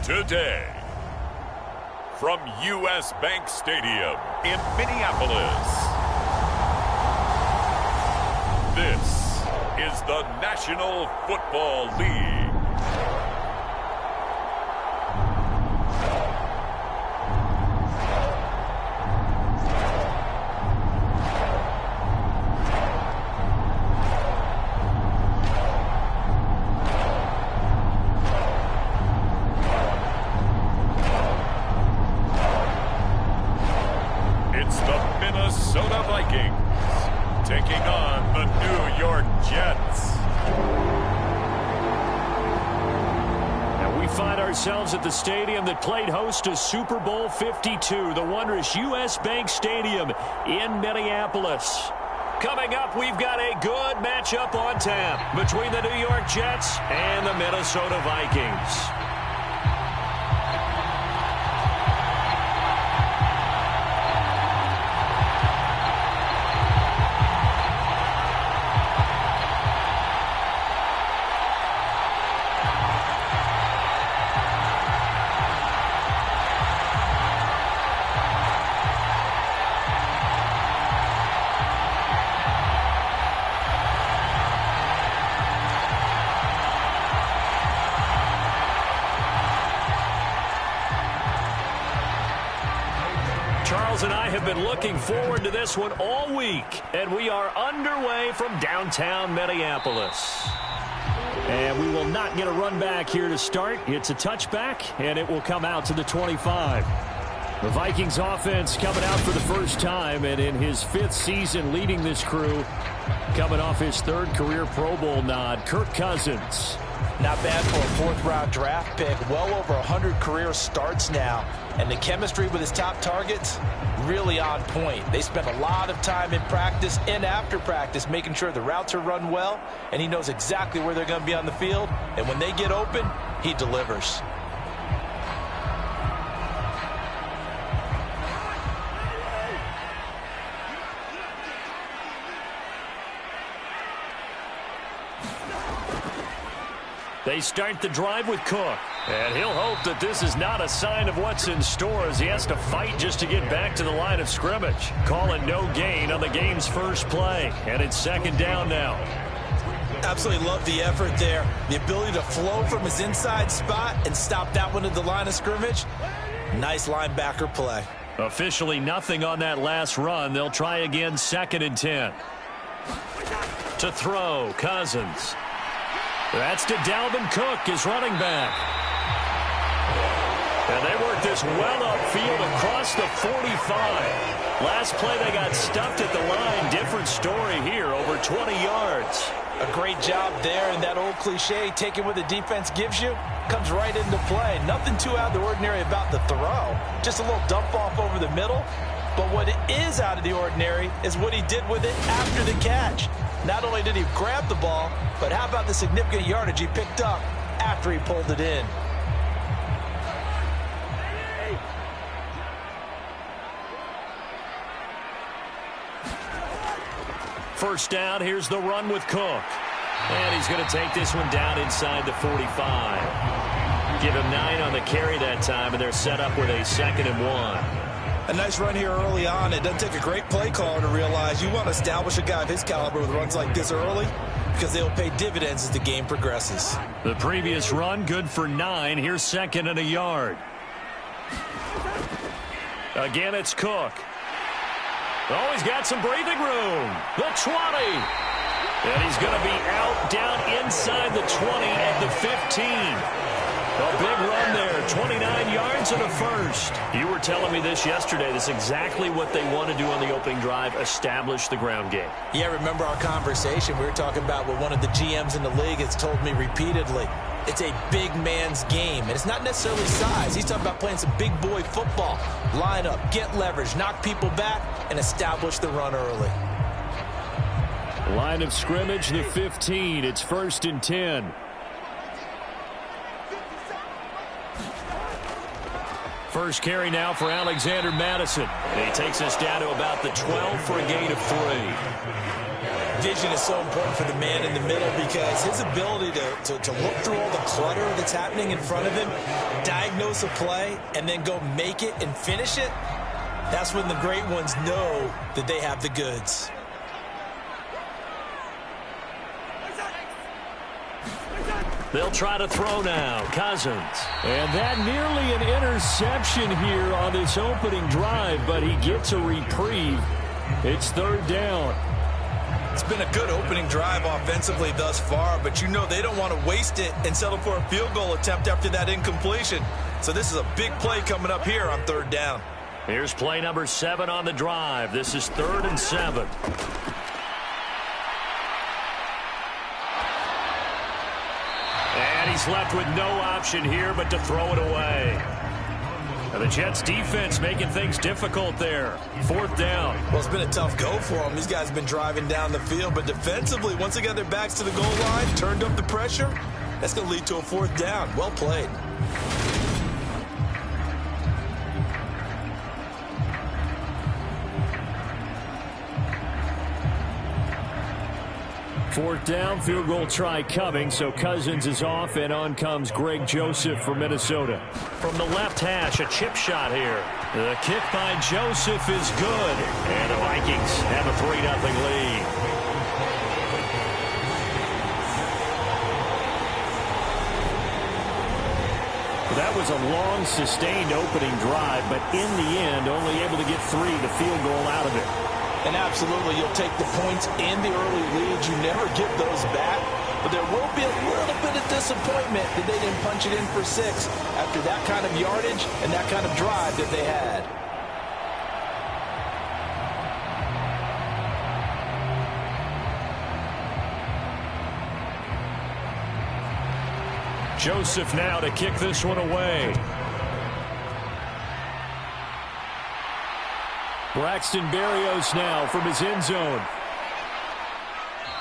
Today, from U.S. Bank Stadium in Minneapolis, this is the National Football League. VIKINGS taking on the New York Jets. Now we find ourselves at the stadium that played host to Super Bowl 52, the wondrous U.S. Bank Stadium in Minneapolis. Coming up, we've got a good matchup on tap between the New York Jets and the Minnesota Vikings. Charles and I have been looking forward to this one all week, and we are underway from downtown Minneapolis. And we will not get a run back here to start. It's a touchback, and it will come out to the 25. The Vikings offense coming out for the first time, and in his 5th season leading this crew, coming off his 3rd career Pro Bowl nod, Kirk Cousins. Not bad for a 4th-round draft pick. Well over 100 career starts now. And the chemistry with his top targets, really on point. They spend a lot of time in practice and after practice making sure the routes are run well, and he knows exactly where they're going to be on the field. And when they get open, he delivers. They start the drive with Cook, and he'll hope that this is not a sign of what's in store as he has to fight just to get back to the line of scrimmage. Calling no gain on the game's first play, and it's 2nd down now. Absolutely love the effort there. The ability to flow from his inside spot and stop that one at the line of scrimmage. Nice linebacker play. Officially nothing on that last run. They'll try again 2nd and 10. To throw, Cousins. That's to Dalvin Cook, his running back. And they work this well upfield across the 45. Last play they got stuffed at the line. Different story here, over 20 yards. A great job there, and that old cliche, taking what the defense gives you, comes right into play. Nothing too out of the ordinary about the throw. Just a little dump off over the middle. But what is out of the ordinary is what he did with it after the catch. Not only did he grab the ball, but how about the significant yardage he picked up after he pulled it in? First down, here's the run with Cook. And he's going to take this one down inside the 45. Give him 9 on the carry that time, and they're set up with a 2nd and 1. A nice run here early on. It doesn't take a great play caller to realize you want to establish a guy of his caliber with runs like this early because they'll pay dividends as the game progresses. The previous run, good for 9. Here's 2nd and a yard. Again, it's Cook. Oh, he's got some breathing room. The 20. And he's going to be out down inside the 20 at the 15. A big run there, 29 yards and a first. You were telling me this yesterday. This is exactly what they want to do on the opening drive, establish the ground game. Yeah, remember our conversation. We were talking about what one of the GMs in the league has told me repeatedly. It's a big man's game, and it's not necessarily size. He's talking about playing some big boy football. Line up, get leverage, knock people back, and establish the run early. Line of scrimmage, the 15. It's 1st and 10. First carry now for Alexander Madison. And he takes us down to about the 12 for a gain of 3. vision is so important for the man in the middle because his ability to look through all the clutter that's happening in front of him, diagnose a play, and then go make it and finish it, that's when the great ones know that they have the goods. They'll try to throw now. Cousins. And that nearly an interception here on this opening drive, but he gets a reprieve. It's third down. It's been a good opening drive offensively thus far, but you know they don't want to waste it and settle for a field goal attempt after that incompletion. So this is a big play coming up here on third down. Here's play number 7 on the drive. This is 3rd and 7. And he's left with no option here but to throw it away. Now the Jets defense making things difficult there. 4th down. Well, it's been a tough go for them. These guys have been driving down the field, but defensively, once they got their backs to the goal line, turned up the pressure, that's going to lead to a 4th down. Well played. Fourth down, field goal try coming, so Cousins is off, and on comes Greg Joseph for Minnesota. From the left hash, a chip shot here. The kick by Joseph is good, and the Vikings have a 3-0 lead. That was a long, sustained opening drive, but in the end, only able to get 3, the field goal out of it. And absolutely, you'll take the points and the early leads. You never get those back. But there will be a little bit of disappointment that they didn't punch it in for 6 after that kind of yardage and that kind of drive that they had. Joseph now to kick this one away. Braxton Berrios now from his end zone.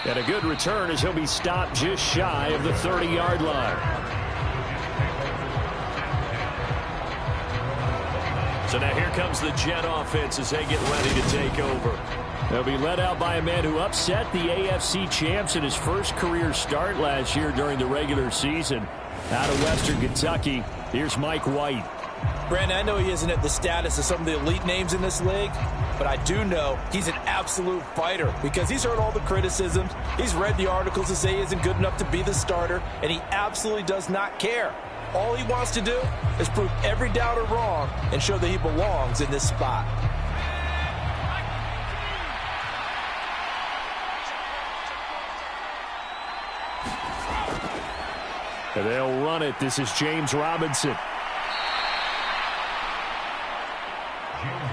And a good return as he'll be stopped just shy of the 30-yard line. So now here comes the Jet offense as they get ready to take over. They'll be led out by a man who upset the AFC champs in his first career start last year during the regular season. Out of Western Kentucky, here's Mike White. Brandon, I know he isn't at the status of some of the elite names in this league, but I do know he's an absolute fighter because he's heard all the criticisms. He's read the articles that say he isn't good enough to be the starter, and he absolutely does not care. All he wants to do is prove every doubter wrong and show that he belongs in this spot. And they'll run it. This is James Robinson.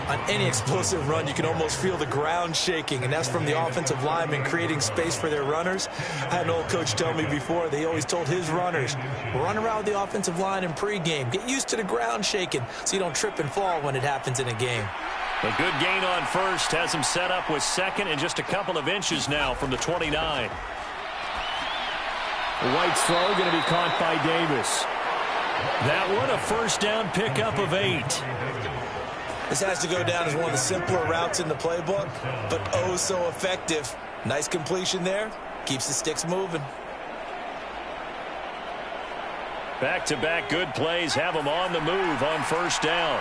On any explosive run, you can almost feel the ground shaking, and that's from the offensive linemen creating space for their runners. I had an old coach tell me before, they always told his runners, run around the offensive line in pregame. Get used to the ground shaking so you don't trip and fall when it happens in a game. A good gain on first has him set up with 2nd and just a couple of inches now from the 29. White's throw going to be caught by Davis. That one a first down pickup of 8. This has to go down as one of the simpler routes in the playbook, but oh so effective. Nice completion there. Keeps the sticks moving. Back-to-back good plays have them on the move on first down.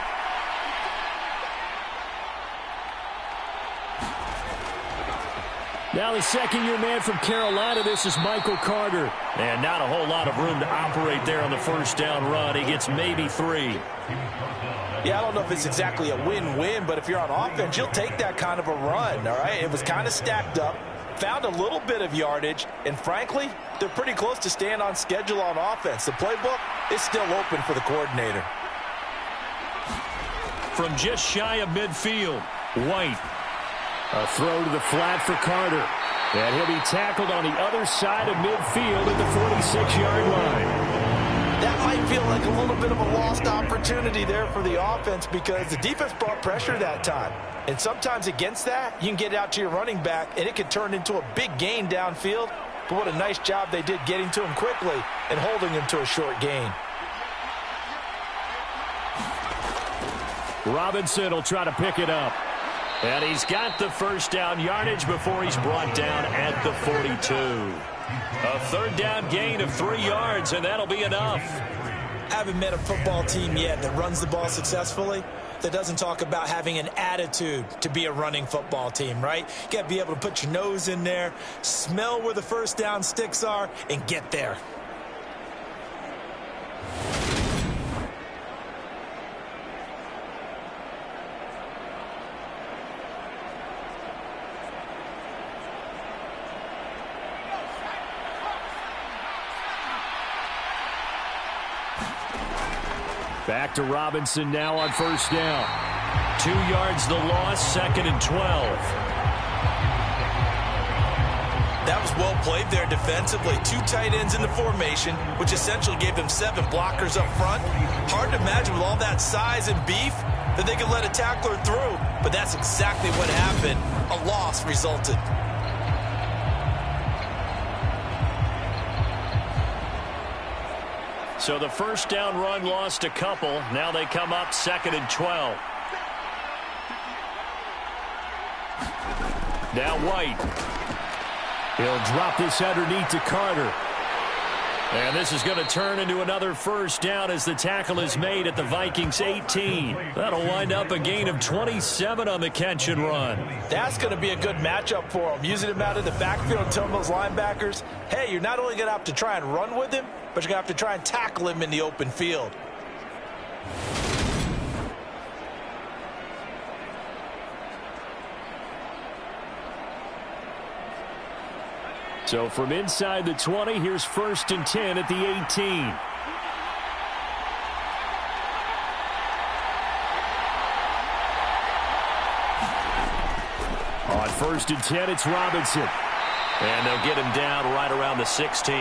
Now the second-year man from Carolina, this is Michael Carter. And not a whole lot of room to operate there on the first down run. He gets maybe 3. Yeah, I don't know if it's exactly a win-win, but if you're on offense, you'll take that kind of a run, all right? It was kind of stacked up, found a little bit of yardage, and frankly, they're pretty close to staying on schedule on offense. The playbook is still open for the coordinator. From just shy of midfield, White. A throw to the flat for Carter. And he'll be tackled on the other side of midfield at the 46-yard line. That might feel like a little bit of a lost opportunity there for the offense because the defense brought pressure that time. And sometimes against that, you can get out to your running back, and it can turn into a big gain downfield. But what a nice job they did getting to him quickly and holding him to a short gain. Robinson will try to pick it up. And he's got the first down yardage before he's brought down at the 42. A third down gain of 3 yards, and that'll be enough. Haven't met a football team yet that runs the ball successfully that doesn't talk about having an attitude to be a running football team, right? You got to be able to put your nose in there, smell where the first down sticks are, and get there. Back to Robinson now on first down. 2 yards the loss, 2nd and 12. That was well played there defensively. 2 tight ends in the formation, which essentially gave them 7 blockers up front. Hard to imagine with all that size and beef that they could let a tackler through. But that's exactly what happened. A loss resulted. So the first down run lost a couple. Now they come up 2nd and 12. Now White. He'll drop this underneath to Carter. And this is going to turn into another first down as the tackle is made at the Vikings 18. That'll wind up a gain of 27 on the catch and run. That's going to be a good matchup for him. Using him out of the backfield and telling those linebackers, hey, you're not only going to have to try and run with him, but you're going to have to try and tackle him in the open field. So from inside the 20, here's 1st and 10 at the 18. On 1st and 10, it's Robinson. And they'll get him down right around the 16.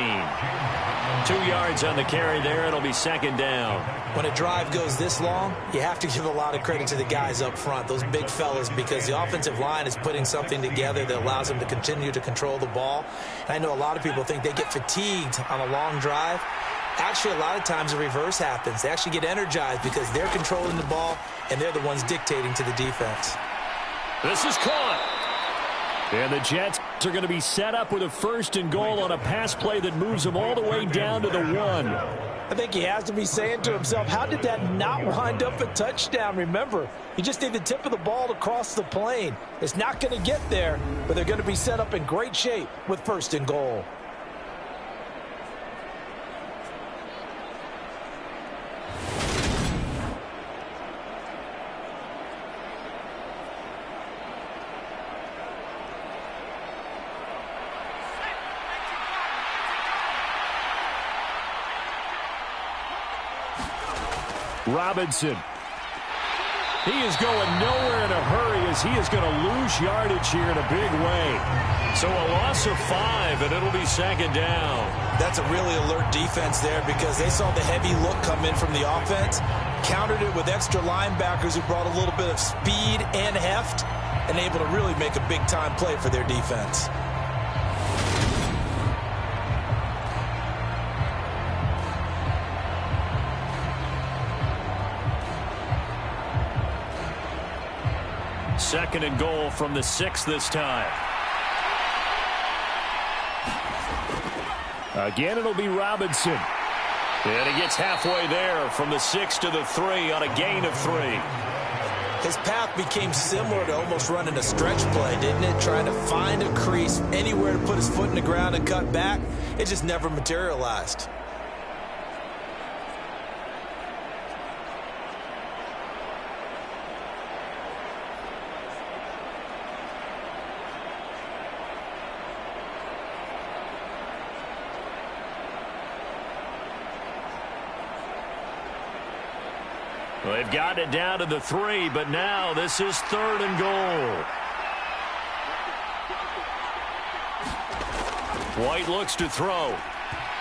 2 yards on the carry there. It'll be 2nd down. When a drive goes this long, you have to give a lot of credit to the guys up front, those big fellas, because the offensive line is putting something together that allows them to continue to control the ball. And I know a lot of people think they get fatigued on a long drive. Actually, a lot of times the reverse happens. They actually get energized because they're controlling the ball, and they're the ones dictating to the defense. This is caught. And the Jets are going to be set up with a 1st and goal on a pass play that moves them all the way down to the 1. I think he has to be saying to himself, how did that not wind up a touchdown? Remember, you just need the tip of the ball to cross the plane. It's not going to get there, but they're going to be set up in great shape with 1st and goal. Robinson. He is going nowhere in a hurry as he is going to lose yardage here in a big way. So a loss of 5, and it'll be 2nd down. That's a really alert defense there because they saw the heavy look come in from the offense, countered it with extra linebackers who brought a little bit of speed and heft, and able to really make a big-time play for their defense. Second and goal from the 6 this time. Again, it'll be Robinson. And he gets halfway there from the 6 to the 3 on a gain of 3. His path became similar to almost running a stretch play, didn't it? Trying to find a crease, anywhere to put his foot in the ground and cut back. It just never materialized. Well, they've got it down to the 3, but now this is 3rd and goal. White looks to throw.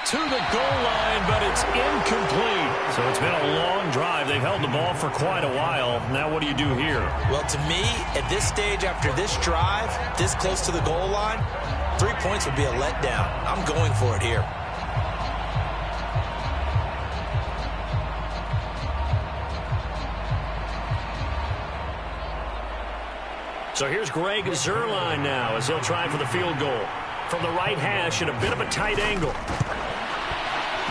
To the goal line, but it's incomplete. So it's been a long drive. They've held the ball for quite a while. Now what do you do here? Well, to me, at this stage, after this drive, this close to the goal line, 3 points would be a letdown. I'm going for it here. So here's Greg Zuerlein now as he'll try for the field goal. From the right hash at a bit of a tight angle.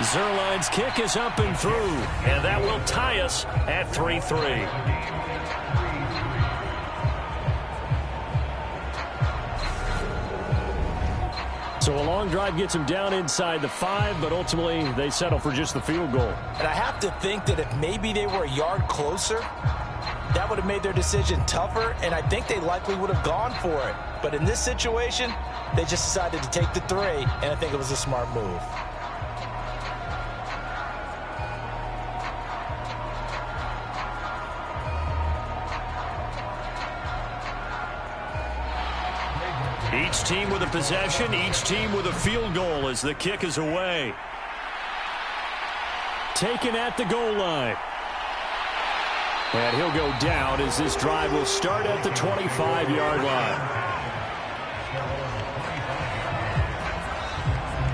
Zuerlein's kick is up and through, and that will tie us at 3-3. So a long drive gets him down inside the 5, but ultimately they settle for just the field goal. And I have to think that if maybe they were a yard closer, that would have made their decision tougher, and I think they likely would have gone for it. But in this situation, they just decided to take the 3, and I think it was a smart move. Each team with a possession, each team with a field goal as the kick is away. Taken at the goal line. And he'll go down as this drive will start at the 25-yard line.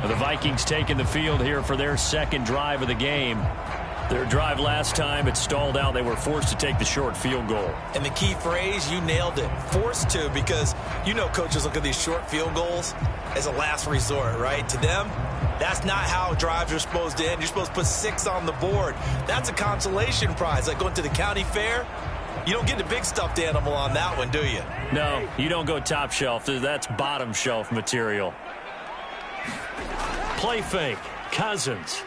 The Vikings taking the field here for their second drive of the game. Their drive last time, it stalled out. They were forced to take the short field goal. And the key phrase, you nailed it. Forced to, because you know coaches look at these short field goals as a last resort, right? To them, that's not how drives are supposed to end. You're supposed to put 6 on the board. That's a consolation prize. Like going to the county fair, you don't get the big stuffed animal on that one, do you? No, you don't go top shelf. That's bottom shelf material. Play fake. Cousins.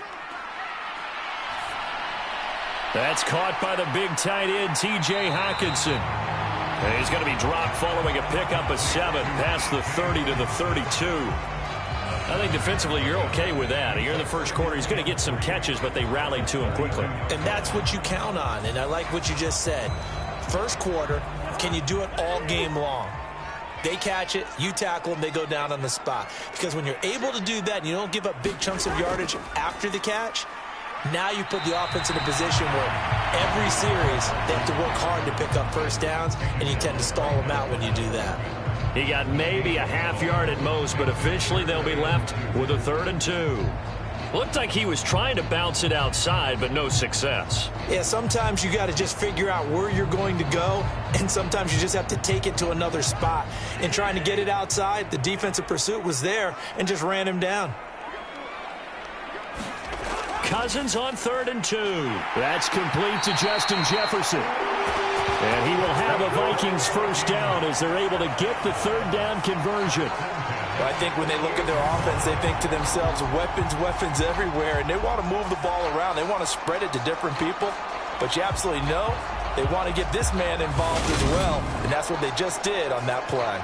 That's caught by the big tight end, T.J. Hockenson. And he's going to be dropped following a pickup of 7 past the 30 to the 32. I think defensively you're okay with that. Here in the first quarter, he's going to get some catches, but they rallied to him quickly. And that's what you count on, and I like what you just said. First quarter, can you do it all game long? They catch it, you tackle them, they go down on the spot. Because when you're able to do that and you don't give up big chunks of yardage after the catch, now you put the offense in a position where every series they have to work hard to pick up first downs, and you tend to stall them out when you do that. He got maybe a half yard at most, but officially they'll be left with a 3rd and 2. Looked like he was trying to bounce it outside, but no success. Yeah, sometimes you got to just figure out where you're going to go, and sometimes you just have to take it to another spot. In trying to get it outside, the defensive pursuit was there and just ran him down. Cousins on 3rd and 2. That's complete to Justin Jefferson. And he will have a Vikings first down as they're able to get the 3rd down conversion. Well, I think when they look at their offense, they think to themselves, weapons, weapons everywhere, and they want to move the ball around. They want to spread it to different people. But you absolutely know they want to get this man involved as well, and that's what they just did on that play.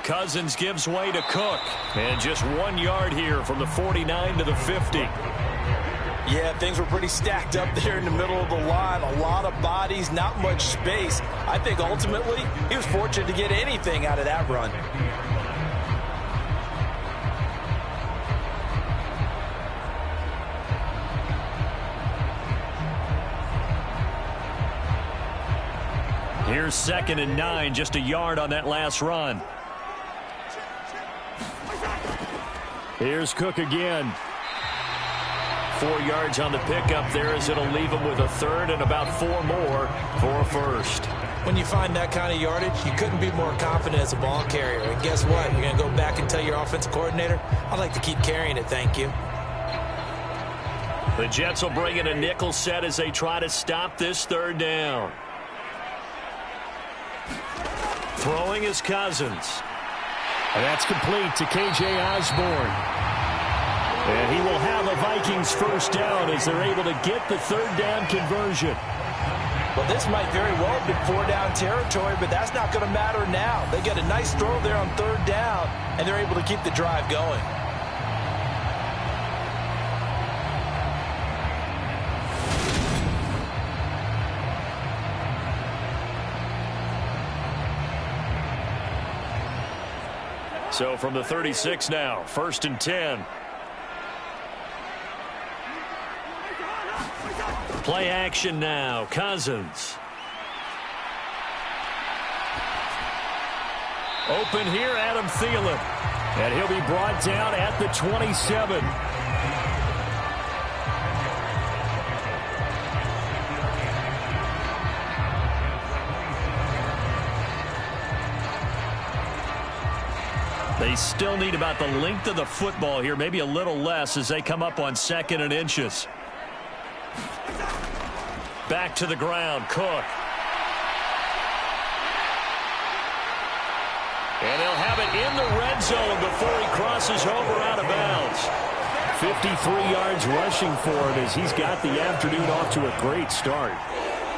Cousins gives way to Cook. And just 1 yard here from the 49 to the 50. Yeah, things were pretty stacked up there in the middle of the line. A lot of bodies, not much space. I think ultimately he was fortunate to get anything out of that run. Here's 2nd and 9, just a yard on that last run. Here's Cook again. 4 yards on the pickup there as it'll leave him with a 3rd and about 4 more for a first. When you find that kind of yardage, you couldn't be more confident as a ball carrier. And guess what? You're going to go back and tell your offensive coordinator, I'd like to keep carrying it, thank you. The Jets will bring in a nickel set as they try to stop this 3rd down. Throwing is Cousins. And that's complete to K.J. Osborne. And he will have a Vikings first down as they're able to get the 3rd down conversion. Well, this might very well have been 4-down territory, but that's not going to matter now. They get a nice throw there on 3rd down, and they're able to keep the drive going. So from the 36 now, 1st and 10. Play action now, Cousins. Open here, Adam Thielen. And he'll be brought down at the 27. They still need about the length of the football here, maybe a little less as they come up on 2nd and inches. Back to the ground, Cook. And they'll have it in the red zone before he crosses over out of bounds. 53 yards rushing for him as he's got the afternoon off to a great start.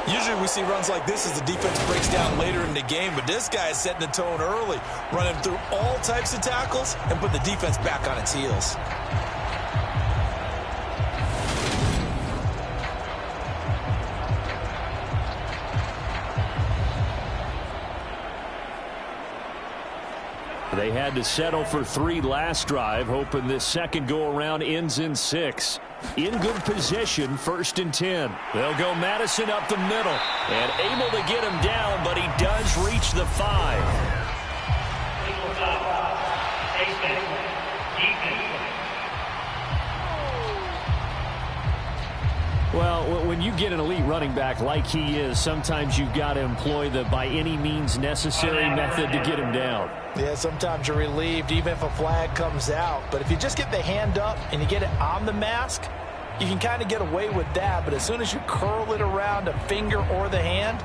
Usually we see runs like this as the defense breaks down later in the game, but this guy is setting the tone early, running through all types of tackles and put the defense back on its heels. They had to settle for 3 last drive, hoping this second go-around ends in 6. In good position, 1st and 10. They'll go Madison up the middle. And able to get him down, but he does reach the 5. Well, when you get an elite running back like he is, sometimes you've got to employ the by any means necessary method to get him down. Yeah, sometimes you're relieved even if a flag comes out. But if you just get the hand up and you get it on the mask, you can kind of get away with that. But as soon as you curl it around a finger or the hand,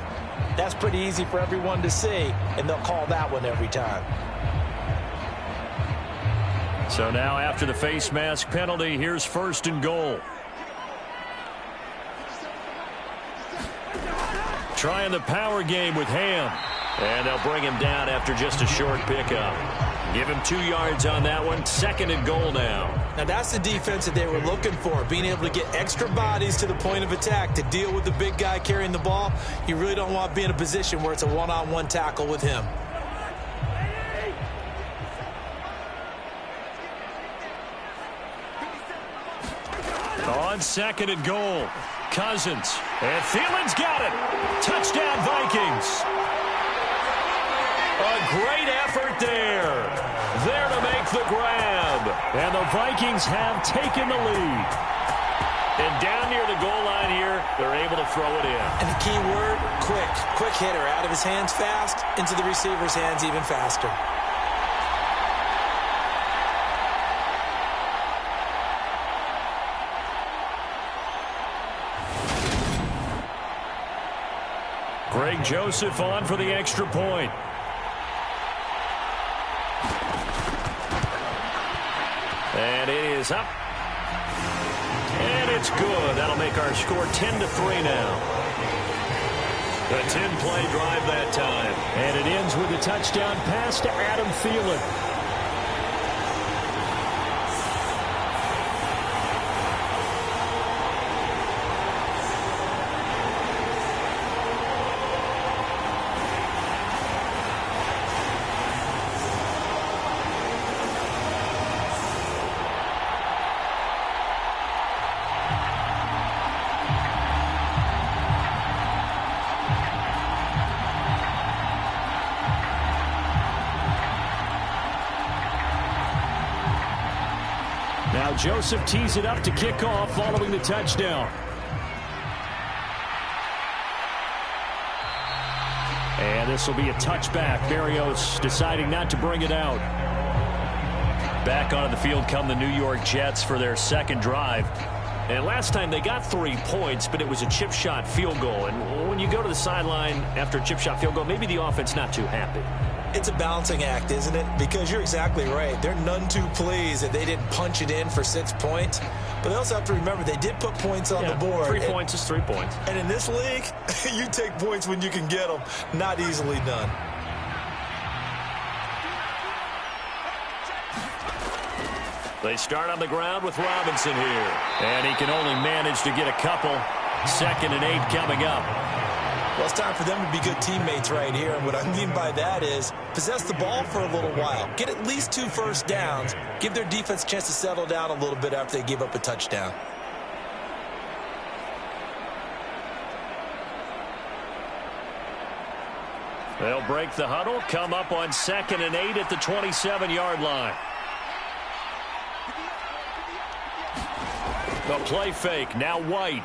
that's pretty easy for everyone to see, and they'll call that one every time. So now after the face mask penalty, here's 1st and goal. Trying the power game with Ham. And they'll bring him down after just a short pickup. Give him 2 yards on that one. 2nd and goal now. Now that's the defense that they were looking for, being able to get extra bodies to the point of attack to deal with the big guy carrying the ball. You really don't want to be in a position where it's a one-on-one tackle with him. On 2nd and goal, Cousins. And Thielen's got it. Touchdown, Vikings. A great effort there. There to make the grab. And the Vikings have taken the lead. And down near the goal line here, they're able to throw it in. And the key word, quick. Quick hitter. Out of his hands fast, into the receiver's hands even faster. Greg Joseph on for the extra point. And it is up. And it's good. That'll make our score 10-3 now. A 10-play drive that time. And it ends with a touchdown pass to Adam Thielen. Now Joseph tees it up to kick off following the touchdown. And this will be a touchback. Berrios deciding not to bring it out. Back onto the field come the New York Jets for their second drive. And last time they got 3 points, but it was a chip shot field goal. And when you go to the sideline after a chip shot field goal, maybe the offense not too happy. It's a balancing act, isn't it? Because you're exactly right. They're none too pleased that they didn't punch it in for 6 points. But they also have to remember they did put points on the board. 3 points is 3 points. And in this league, you take points when you can get them. Not easily done. They start on the ground with Robinson here. And he can only manage to get a couple. 2nd and 8 coming up. Well, it's time for them to be good teammates right here. And what I mean by that is possess the ball for a little while. Get at least 2 first downs. Give their defense a chance to settle down a little bit after they give up a touchdown. They'll break the huddle, come up on 2nd and 8 at the 27-yard line. The play fake, now White.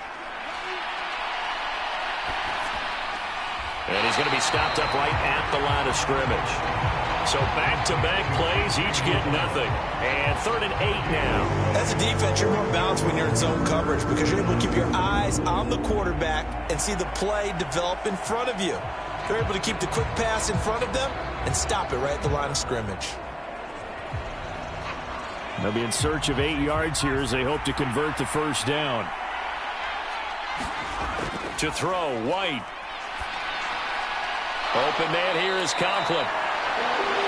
And he's going to be stopped up right at the line of scrimmage. So back-to-back plays, each get nothing. And 3rd and 8 now. As a defense, you're more balanced when you're in zone coverage because you're able to keep your eyes on the quarterback and see the play develop in front of you. They're able to keep the quick pass in front of them and stop it right at the line of scrimmage. They'll be in search of 8 yards here as they hope to convert the first down. To throw, White. Open man here is Conklin.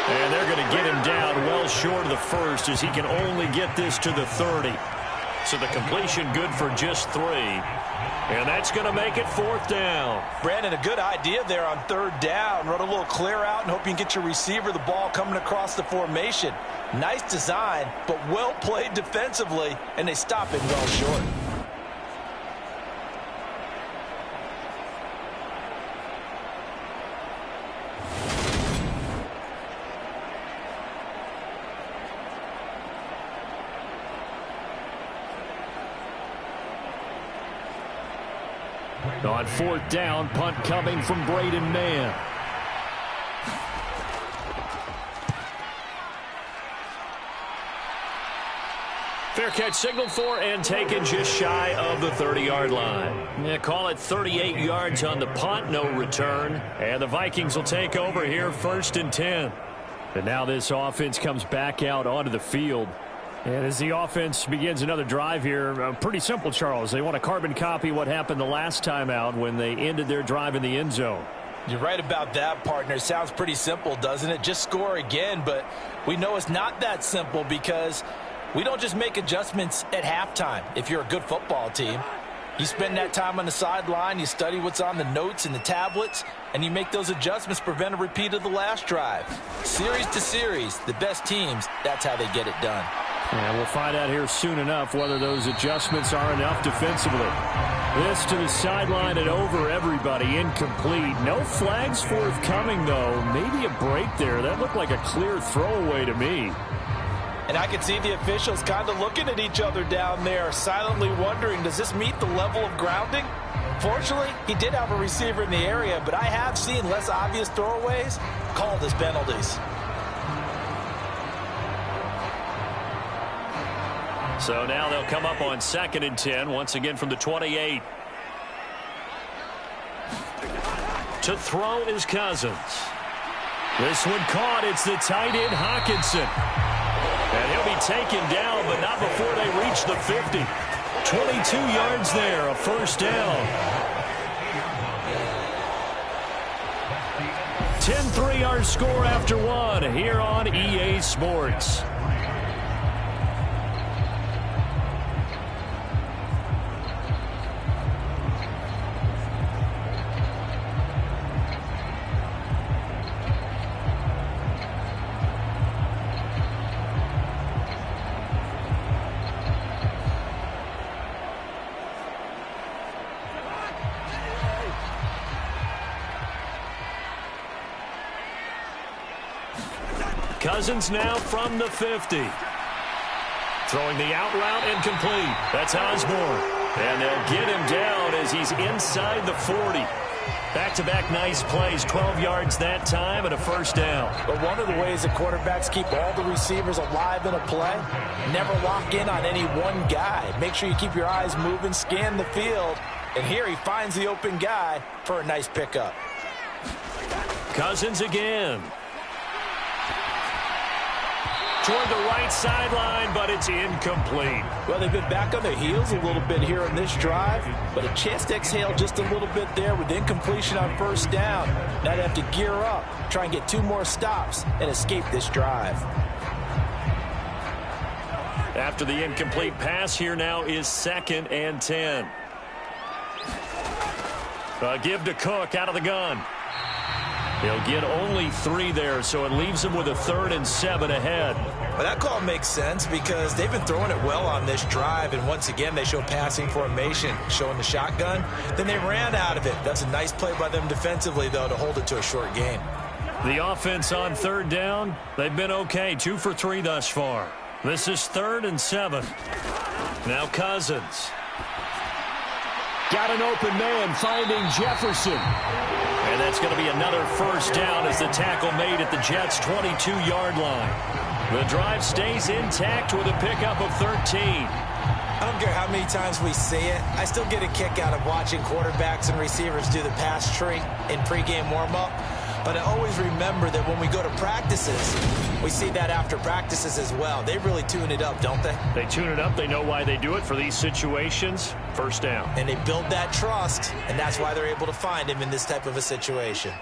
And they're going to get him down well short of the first as he can only get this to the 30. So the completion good for just 3. And that's going to make it 4th down. Brandon, a good idea there on 3rd down. Run a little clear out and hope you can get your receiver the ball coming across the formation. Nice design, but well played defensively, and they stop it well short. On 4th down, punt coming from Braden Mann. Fair catch signaled for and taken just shy of the 30-yard line. Yeah, call it 38 yards on the punt, no return. And the Vikings will take over here 1st and 10. And now this offense comes back out onto the field. And as the offense begins another drive here, pretty simple, Charles. They want to carbon copy what happened the last time out when they ended their drive in the end zone. You're right about that, partner. Sounds pretty simple, doesn't it? Just score again, but we know it's not that simple because we don't just make adjustments at halftime if you're a good football team. You spend that time on the sideline, you study what's on the notes and the tablets, and you make those adjustments, prevent a repeat of the last drive. Series to series, the best teams, that's how they get it done. And we'll find out here soon enough whether those adjustments are enough defensively. This to the sideline and over everybody, incomplete. No flags forthcoming, though. Maybe a break there. That looked like a clear throwaway to me. And I can see the officials kind of looking at each other down there, silently wondering, does this meet the level of grounding? Fortunately, he did have a receiver in the area, but I have seen less obvious throwaways called as penalties. So now they'll come up on 2nd and 10, once again from the 28. To throw is Cousins. This one caught. It's the tight end, Hockenson. And he'll be taken down, but not before they reach the 50. 22 yards there, a first down. 10-3 our score after one here on EA Sports. Cousins now from the 50. Throwing the out route incomplete. That's Osborne. And they'll get him down as he's inside the 40. Back-to-back nice plays, 12 yards that time and a first down. But one of the ways that quarterbacks keep all the receivers alive in a play, never lock in on any one guy. Make sure you keep your eyes moving, scan the field. And here he finds the open guy for a nice pickup. Cousins again. Toward the right sideline, but it's incomplete. Well, they've been back on their heels a little bit here in this drive, but a chance to exhale just a little bit there with incompletion on first down. Now they have to gear up, try and get 2 more stops, and escape this drive. After the incomplete pass, here now is 2nd and 10. Give to Cook out of the gun. He'll get only 3 there, so it leaves him with a 3rd and 7 ahead. Well, that call makes sense because they've been throwing it well on this drive, and once again they show passing formation, showing the shotgun. Then they ran out of it. That's a nice play by them defensively, though, to hold it to a short gain. The offense on 3rd down, they've been okay, 2 for 3 thus far. This is 3rd and 7. Now Cousins. Got an open man, finding Jefferson. And that's going to be another 1st down as the tackle made at the Jets' 22-yard line. The drive stays intact with a pickup of 13. I don't care how many times we say it, I still get a kick out of watching quarterbacks and receivers do the pass tree in pregame warm-up. But I always remember that when we go to practices, we see that after practices as well. They really tune it up, don't they? They tune it up. They know why they do it for these situations. 1st down. And they build that trust, and that's why they're able to find him in this type of a situation.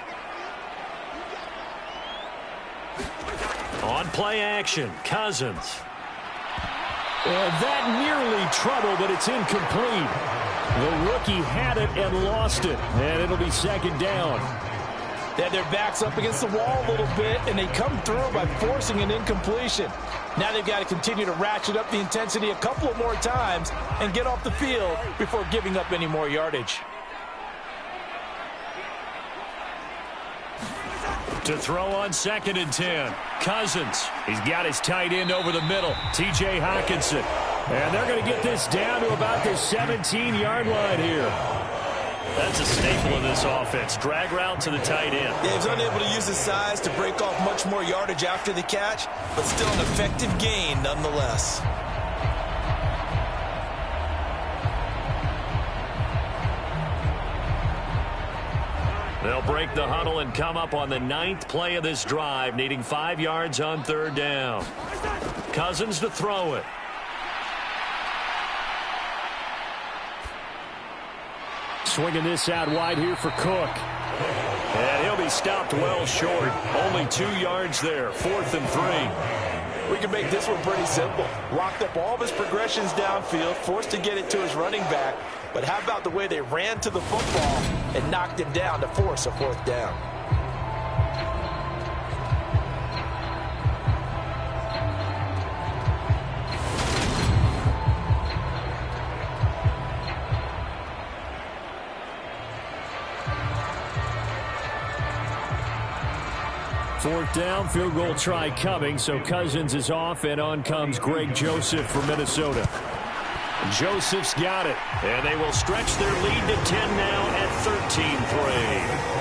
On play action, Cousins. And that nearly trouble, but it's incomplete. The rookie had it and lost it, and it'll be 2nd down. They had their backs up against the wall a little bit, and they come through by forcing an incompletion. Now they've got to continue to ratchet up the intensity a couple of more times and get off the field before giving up any more yardage. To throw on 2nd and 10. Cousins. He's got his tight end over the middle. T.J. Hockenson. And they're going to get this down to about the 17-yard line here. That's a staple of this offense. Drag route to the tight end. Yeah, he was unable to use his size to break off much more yardage after the catch, but still an effective gain nonetheless. They'll break the huddle and come up on the 9th play of this drive, needing 5 yards on 3rd down. Cousins to throw it. Swinging this out wide here for Cook. And he'll be stopped well short. Only 2 yards there. 4th and 3. We can make this one pretty simple. Locked up all of his progressions downfield, forced to get it to his running back. But how about the way they ran to the football and knocked him down to force a 4th down? Fourth down, field goal try coming, so Cousins is off, and on comes Greg Joseph for Minnesota. Joseph's got it, and they will stretch their lead to 10 now at 13-3.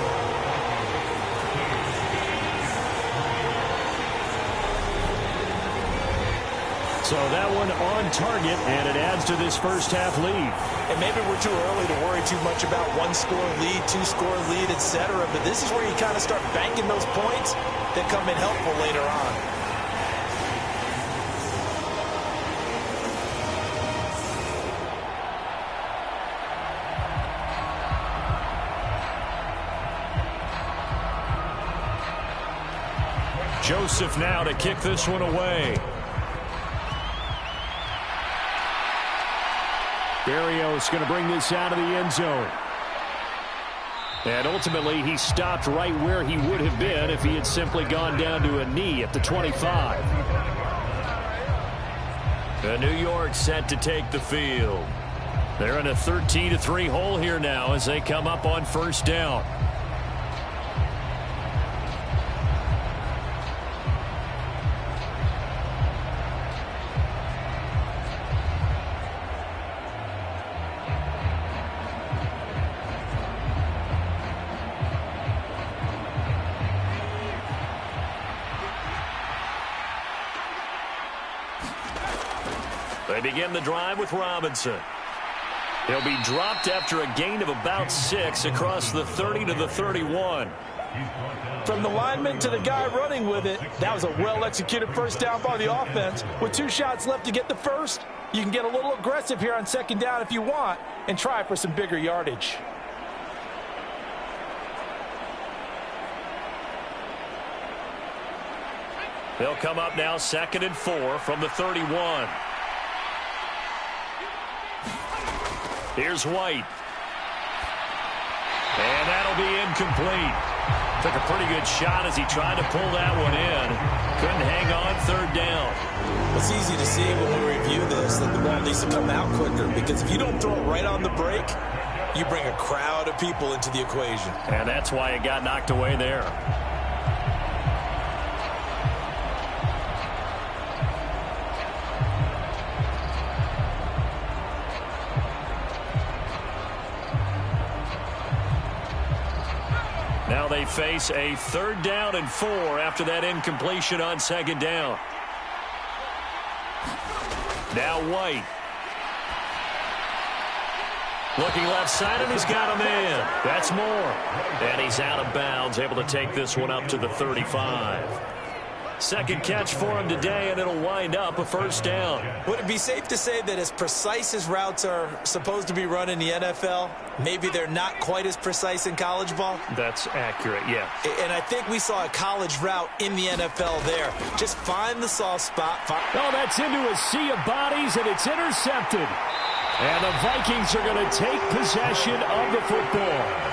So that one on target, and it adds to this first half lead. And maybe we're too early to worry too much about 1-score lead, 2-score lead, etc. But this is where you kind of start banking those points that come in helpful later on. Joseph now to kick this one away. Berrios going to bring this out of the end zone. And ultimately, he stopped right where he would have been if he had simply gone down to a knee at the 25. And New York set to take the field. They're in a 13-3 hole here now as they come up on first down. They begin the drive with Robinson. He'll be dropped after a gain of about 6 across the 30 to the 31. From the lineman to the guy running with it, that was a well-executed first down by the offense. With 2 shots left to get the first, you can get a little aggressive here on second down if you want and try for some bigger yardage. They'll come up now 2nd and 4 from the 31. Here's White. And that'll be incomplete. Took a pretty good shot as he tried to pull that one in. Couldn't hang on third down. It's easy to see when we review this that the ball needs to come out quicker, because if you don't throw it right on the break, you bring a crowd of people into the equation. And that's why it got knocked away there. Now they face a 3rd down and 4 after that incompletion on 2nd down. Now White. Looking left side, and he's got a man. That's Moore. And he's out of bounds, able to take this one up to the 35. Second catch for him today, and it'll wind up a 1st down. Would it be safe to say that as precise as routes are supposed to be run in the NFL, maybe they're not quite as precise in college ball? That's accurate, yeah. And I think we saw a college route in the NFL there. Just find the soft spot. Oh, that's into a sea of bodies, and it's intercepted. And the Vikings are going to take possession of the football.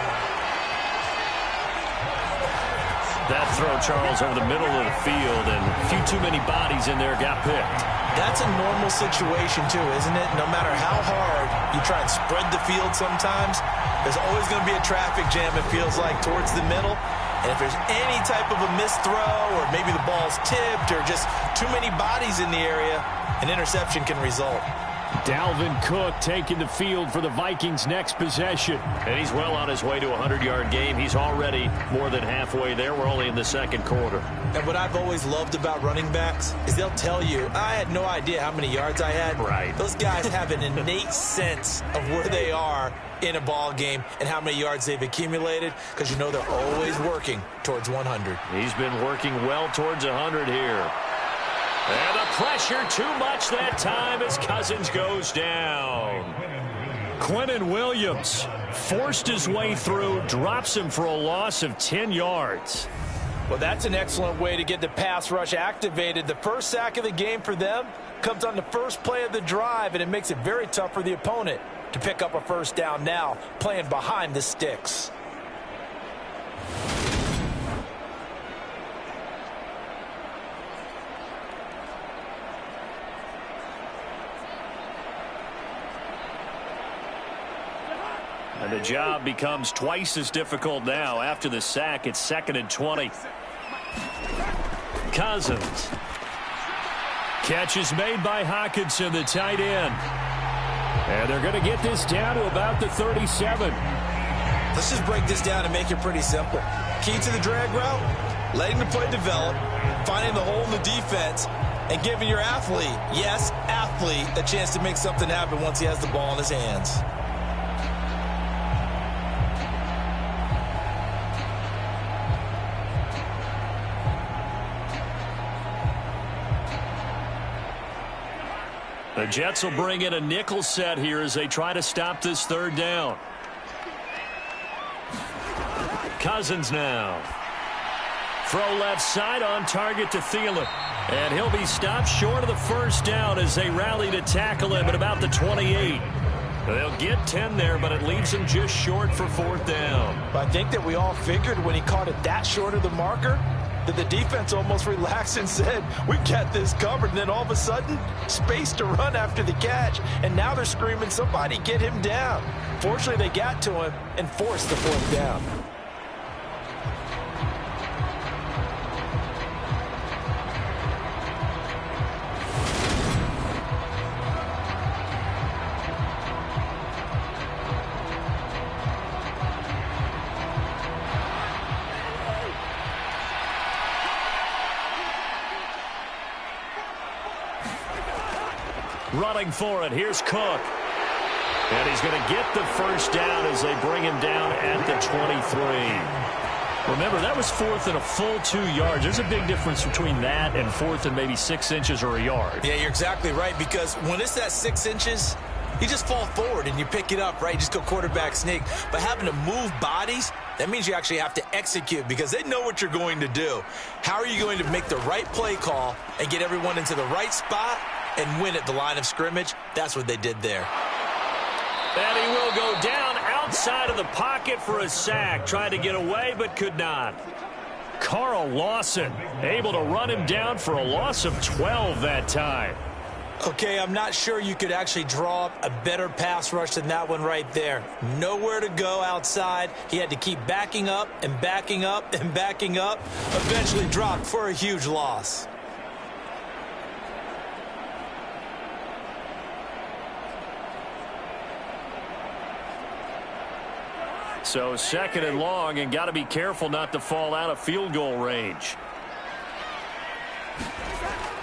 That throw, Charles, over the middle of the field, and a few too many bodies in there got picked. That's a normal situation, too, isn't it? No matter how hard you try and spread the field sometimes, there's always going to be a traffic jam, it feels like, towards the middle. And if there's any type of a missed throw, or maybe the ball's tipped, or just too many bodies in the area, an interception can result. Dalvin Cook taking the field for the Vikings' next possession. And he's well on his way to a 100-yard game. He's already more than halfway there. We're only in the 2nd quarter. And what I've always loved about running backs is they'll tell you, I had no idea how many yards I had. Right. Those guys have an innate sense of where they are in a ball game and how many yards they've accumulated, because you know they're always working towards 100. He's been working well towards 100 here. And the pressure too much that time as Cousins goes down. Quinnen Williams forced his way through, drops him for a loss of 10 yards. Well, that's an excellent way to get the pass rush activated. The first sack of the game for them comes on the first play of the drive, and it makes it very tough for the opponent to pick up a 1st down now, playing behind the sticks. And the job becomes twice as difficult now. After the sack, it's 2nd and 20. Cousins. Catch is made by Hockenson, the tight end. And they're going to get this down to about the 37. Let's just break this down and make it pretty simple. Key to the drag route, letting the play develop, finding the hole in the defense, and giving your athlete, yes, athlete, a chance to make something happen once he has the ball in his hands. The Jets will bring in a nickel set here as they try to stop this 3rd down. Cousins now. Throw left side on target to Thielen. And he'll be stopped short of the 1st down as they rally to tackle him at about the 28. They'll get 10 there, but it leaves him just short for 4th down. I think that we all figured when he caught it that short of the marker that the defense almost relaxed and said, we've got this covered. And then all of a sudden, space to run after the catch. And now they're screaming, somebody get him down. Fortunately, they got to him and forced the 4th down. Running for it, here's Cook. And he's going to get the 1st down as they bring him down at the 23. Remember, that was 4th and a full 2 yards. There's a big difference between that and 4th and maybe 6 inches or a yard. Yeah, you're exactly right, because when it's that 6 inches, you just fall forward and you pick it up, right? You just go quarterback sneak. But having to move bodies, that means you actually have to execute, because they know what you're going to do. How are you going to make the right play call and get everyone into the right spot and win at the line of scrimmage? That's what they did there. And he will go down inside of the pocket for a sack. Tried to get away, but could not. Carl Lawson able to run him down for a loss of 12 that time. Okay, I'm not sure you could actually draw up a better pass rush than that one right there. Nowhere to go outside. He had to keep backing up and backing up and backing up. Eventually dropped for a huge loss. So 2nd and long, and got to be careful not to fall out of field goal range.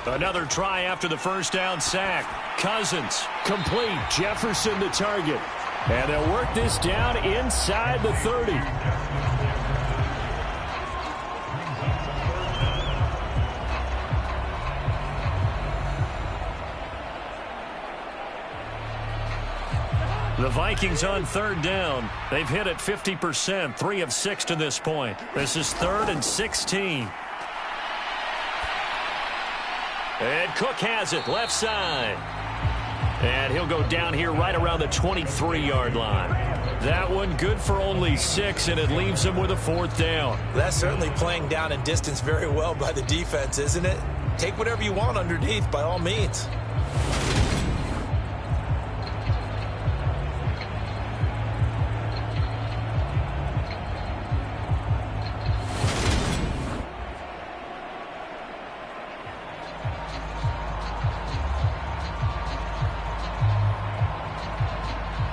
Another try after the first down sack. Cousins, complete. Jefferson the target. And they'll work this down inside the 30. The Vikings on 3rd down. They've hit it 50%, 3 of 6 to this point. This is 3rd and 16. And Cook has it, left side. And he'll go down here right around the 23-yard line. That one good for only 6, and it leaves him with a 4th down. That's certainly playing down and distance very well by the defense, isn't it? Take whatever you want underneath, by all means.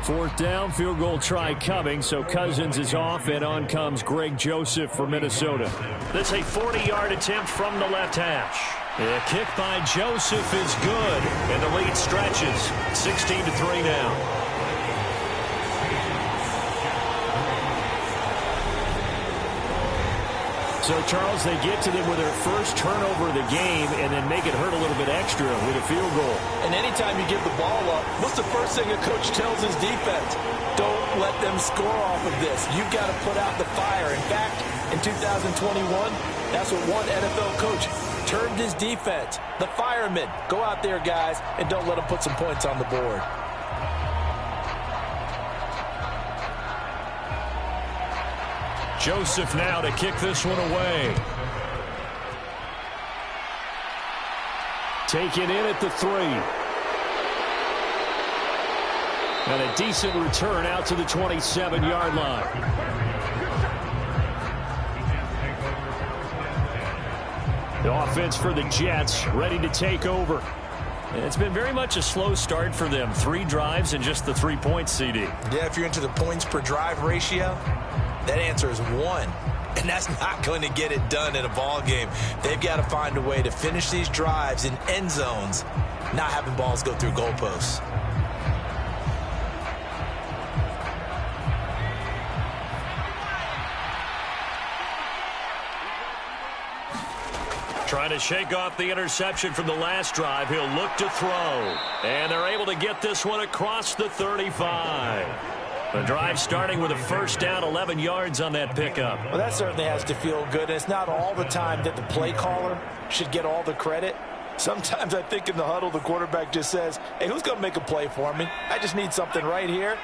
Fourth down, field goal try coming, so Cousins is off, and on comes Greg Joseph for Minnesota. That's a 40-yard attempt from the left hash. The kick by Joseph is good, and the lead stretches. 16-3 now. So, Charles, they get to them with their first turnover of the game and then make it hurt a little bit extra with a field goal. And anytime you give the ball up, what's the first thing a coach tells his defense? Don't let them score off of this. You've got to put out the fire. In fact, in 2021, that's what one NFL coach termed his defense. The firemen. Go out there, guys, and don't let them put some points on the board. Joseph now to kick this one away. Taken in at the 3. And a decent return out to the 27-yard line. The offense for the Jets ready to take over. It's been very much a slow start for them. 3 drives and just the 3 points, CD. Yeah, if you're into the points per drive ratio, that answer is 1, and that's not going to get it done in a ball game. They've got to find a way to finish these drives in end zones, not having balls go through goalposts. Trying to shake off the interception from the last drive. He'll look to throw, and they're able to get this one across the 35. The drive starting with a first down, 11 yards on that pickup. Well, that certainly has to feel good. It's not all the time that the play caller should get all the credit. Sometimes I think in the huddle, the quarterback just says, hey, who's going to make a play for me? I just need something right here.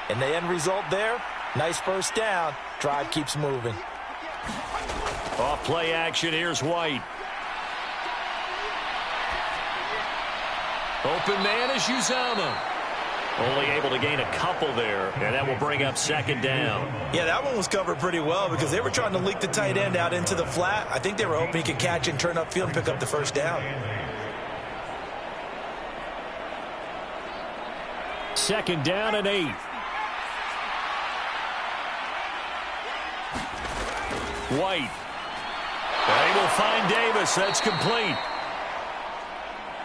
And the end result there, nice first down. Drive keeps moving. Off play action, here's White. Open man is Uzama. Only able to gain a couple there, and that will bring up 2nd down. Yeah, that one was covered pretty well because they were trying to leak the tight end out into the flat. I think they were hoping he could catch and turn upfield and pick up the first down. 2nd down and 8. White. They will find Davis. That's complete.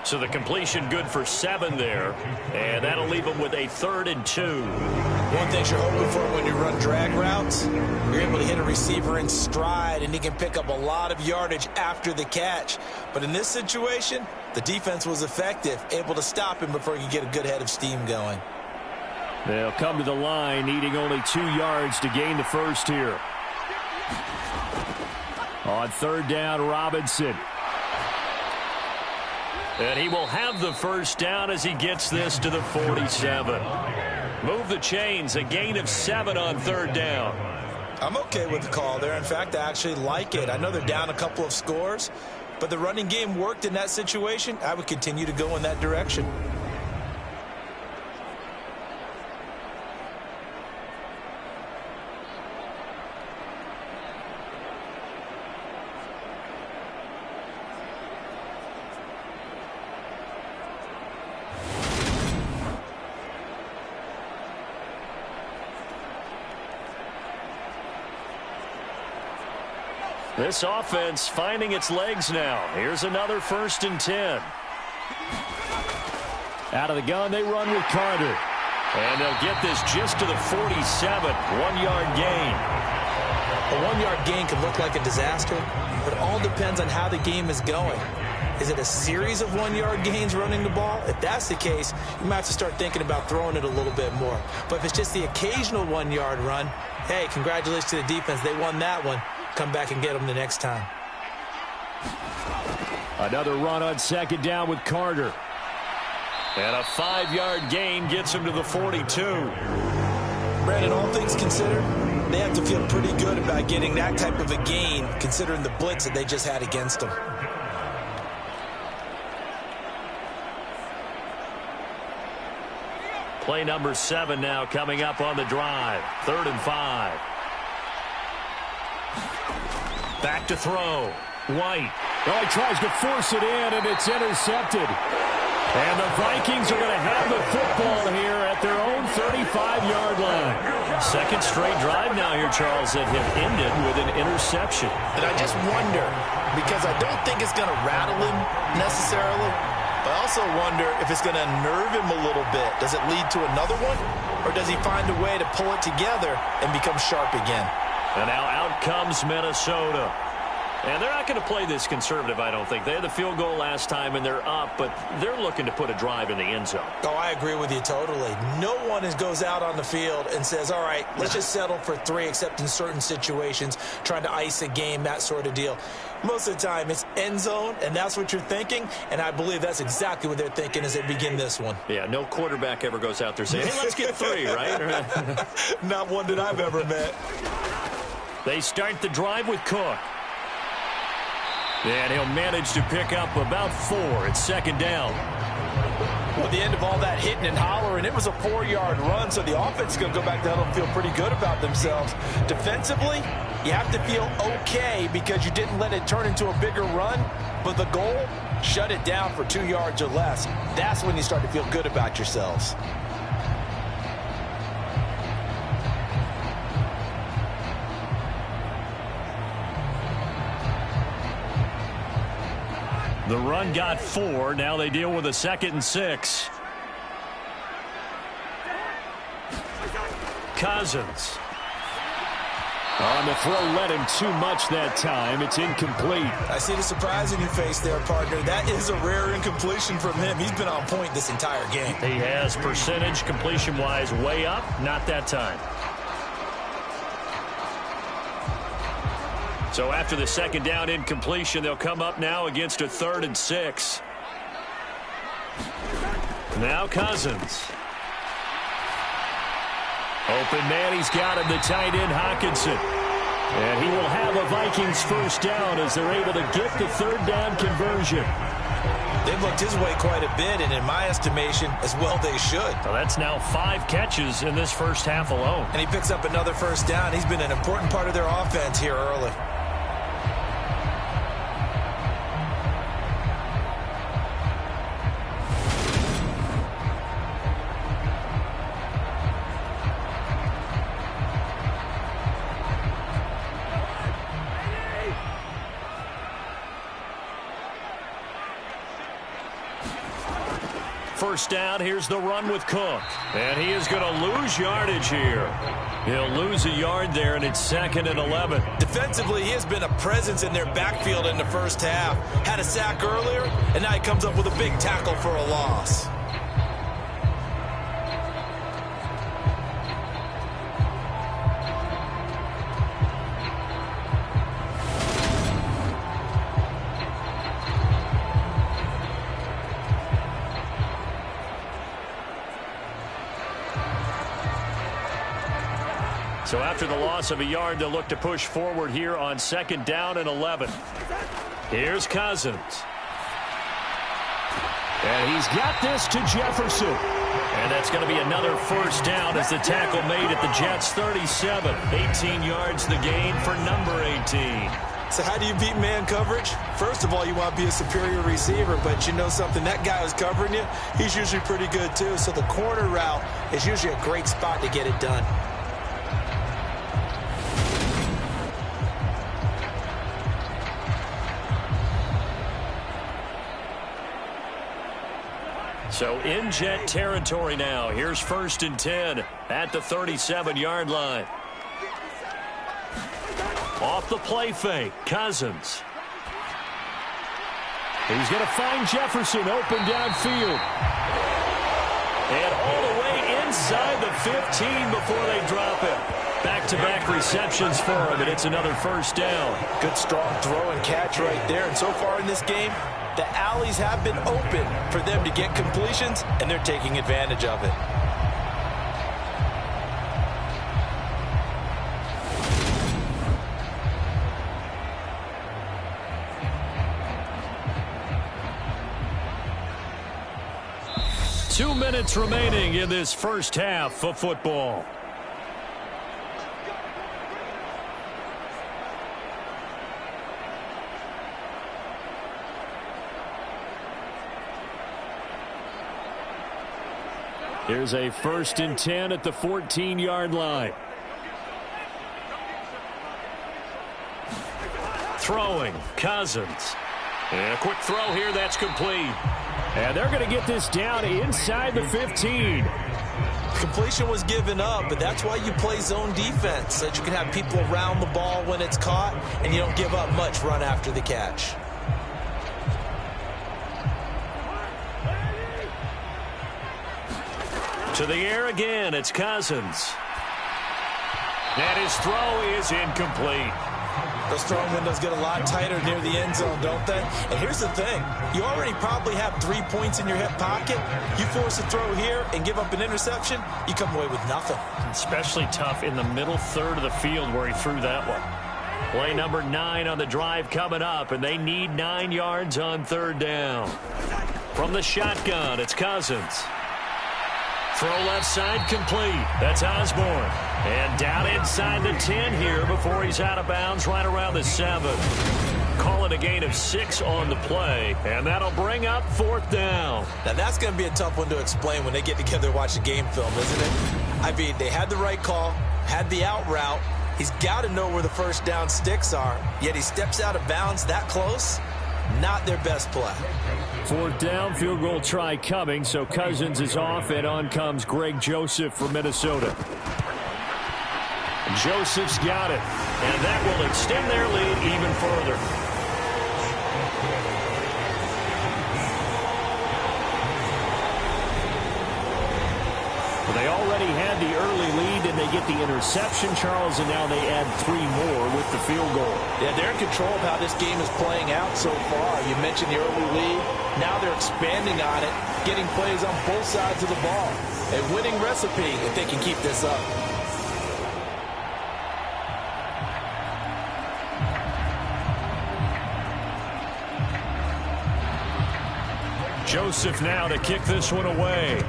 So the completion good for 7 there, and that'll leave him with a 3rd and 2. One thing you're hoping for when you run drag routes, you're able to hit a receiver in stride, and he can pick up a lot of yardage after the catch. But in this situation, the defense was effective, able to stop him before he could get a good head of steam going. They'll come to the line, needing only 2 yards to gain the first here. On 3rd down, Robinson. And he will have the first down as he gets this to the 47. Move the chains, a gain of 7 on 3rd down. I'm okay with the call there. In fact, I actually like it. I know they're down a couple of scores, but the running game worked in that situation. I would continue to go in that direction. This offense finding its legs now. Here's another 1st and 10. Out of the gun, they run with Carter. And they'll get this just to the 47. 1-yard gain. A 1-yard gain can look like a disaster, but it all depends on how the game is going. Is it a series of 1-yard gains running the ball? If that's the case, you might have to start thinking about throwing it a little bit more. But if it's just the occasional 1-yard run, hey, congratulations to the defense. They won that one. Come back and get them the next time. Another run on 2nd down with Carter. And a 5-yard gain gets him to the 42. Brandon, all things considered, they have to feel pretty good about getting that type of a gain, considering the blitz that they just had against them. Play number 7 now coming up on the drive. 3rd and 5. Back to throw. White. Oh, he tries to force it in, and it's intercepted. And the Vikings are going to have the football here at their own 35-yard line. 2nd straight drive now here, Charles, that have ended with an interception. And I just wonder, because I don't think it's going to rattle him necessarily, but I also wonder if it's going to unnerve him a little bit. Does it lead to another one, or does he find a way to pull it together and become sharp again? And now out comes Minnesota. And they're not going to play this conservative, I don't think. They had the field goal last time, and they're up, but they're looking to put a drive in the end zone. Oh, I agree with you totally. No one goes out on the field and says, all right, let's just settle for 3, except in certain situations, trying to ice a game, that sort of deal. Most of the time, it's end zone, and that's what you're thinking, and I believe that's exactly what they're thinking as they begin this one. Yeah, no quarterback ever goes out there saying, hey, let's get 3, right? Not one that I've ever met. They start the drive with Cook. And he'll manage to pick up about 4 at 2nd down. Well, at the end of all that hitting and hollering, it was a 4-yard run, so the offense is going to go back to huddle and feel pretty good about themselves. Defensively, you have to feel okay because you didn't let it turn into a bigger run, but the goal, shut it down for 2 yards or less. That's when you start to feel good about yourselves. The run got 4. Now they deal with a 2nd and 6. Cousins. On the throw, led him too much that time. It's incomplete. I see the surprise in your face there, partner. That is a rare incompletion from him. He's been on point this entire game. He has percentage completion-wise way up. Not that time. So after the 2nd down incompletion, they'll come up now against a 3rd and 6. Now Cousins. Open man, he's got him, the tight end Hockenson. And he will have a Vikings 1st down as they're able to get the 3rd down conversion. They've looked his way quite a bit, and in my estimation, as well they should. So that's now 5 catches in this first half alone. And he picks up another 1st down. He's been an important part of their offense here early. First down, here's the run with Cook. And he is going to lose yardage here. He'll lose a yard there, and it's 2nd and 11. Defensively, he has been a presence in their backfield in the first half. Had a sack earlier, and now he comes up with a big tackle for a loss. So after the loss of a yard, they'll look to push forward here on 2nd down and 11. Here's Cousins. And he's got this to Jefferson. And that's going to be another first down as the tackle made at the Jets' 37. 18 yards the gain for number 18. So how do you beat man coverage? First of all, you want to be a superior receiver, but you know something, that guy who's covering you, he's usually pretty good too. So the corner route is usually a great spot to get it done. So in Jet territory now. Here's 1st and 10 at the 37-yard line. Off the play fake, Cousins. He's going to find Jefferson open downfield. And all the way inside the 15 before they drop it. Back-to-back receptions for him, and it's another first down. Good strong throw and catch right there. And so far in this game, the alleys have been open for them to get completions, and they're taking advantage of it. Two minutes remaining in this first half of football. Here's a 1st and 10 at the 14-yard line. Throwing, Cousins. And a quick throw here, that's complete. And they're going to get this down inside the 15. Completion was given up, but that's why you play zone defense, so that you can have people around the ball when it's caught, and you don't give up much run after the catch. To the air again, it's Cousins. And his throw is incomplete. Those throwing windows get a lot tighter near the end zone, don't they? And here's the thing. You already probably have 3 points in your hip pocket. You force a throw here and give up an interception, you come away with nothing. Especially tough in the middle third of the field where he threw that one. Play number 9 on the drive coming up, and they need 9 yards on 3rd down. From the shotgun, it's Cousins. Throw left side complete. That's Osborne. And down inside the 10 here before he's out of bounds right around the 7. Call it a gain of 6 on the play, and that'll bring up 4th down. Now that's going to be a tough one to explain when they get together and watch the game film, isn't it? I mean, they had the right call, had the out route. He's got to know where the first down sticks are, yet he steps out of bounds that close. Not their best play. 4th down, field goal try coming, so Cousins is off, and on comes Greg Joseph from Minnesota. Joseph's got it, and that will extend their lead even further. Well, they already had the early lead, and they get the interception, Charles, and now they add 3 more with the field goal. Yeah, they're in control of how this game is playing out so far. You mentioned the early lead. Now they're expanding on it, getting plays on both sides of the ball. A winning recipe if they can keep this up. Joseph now to kick this one away.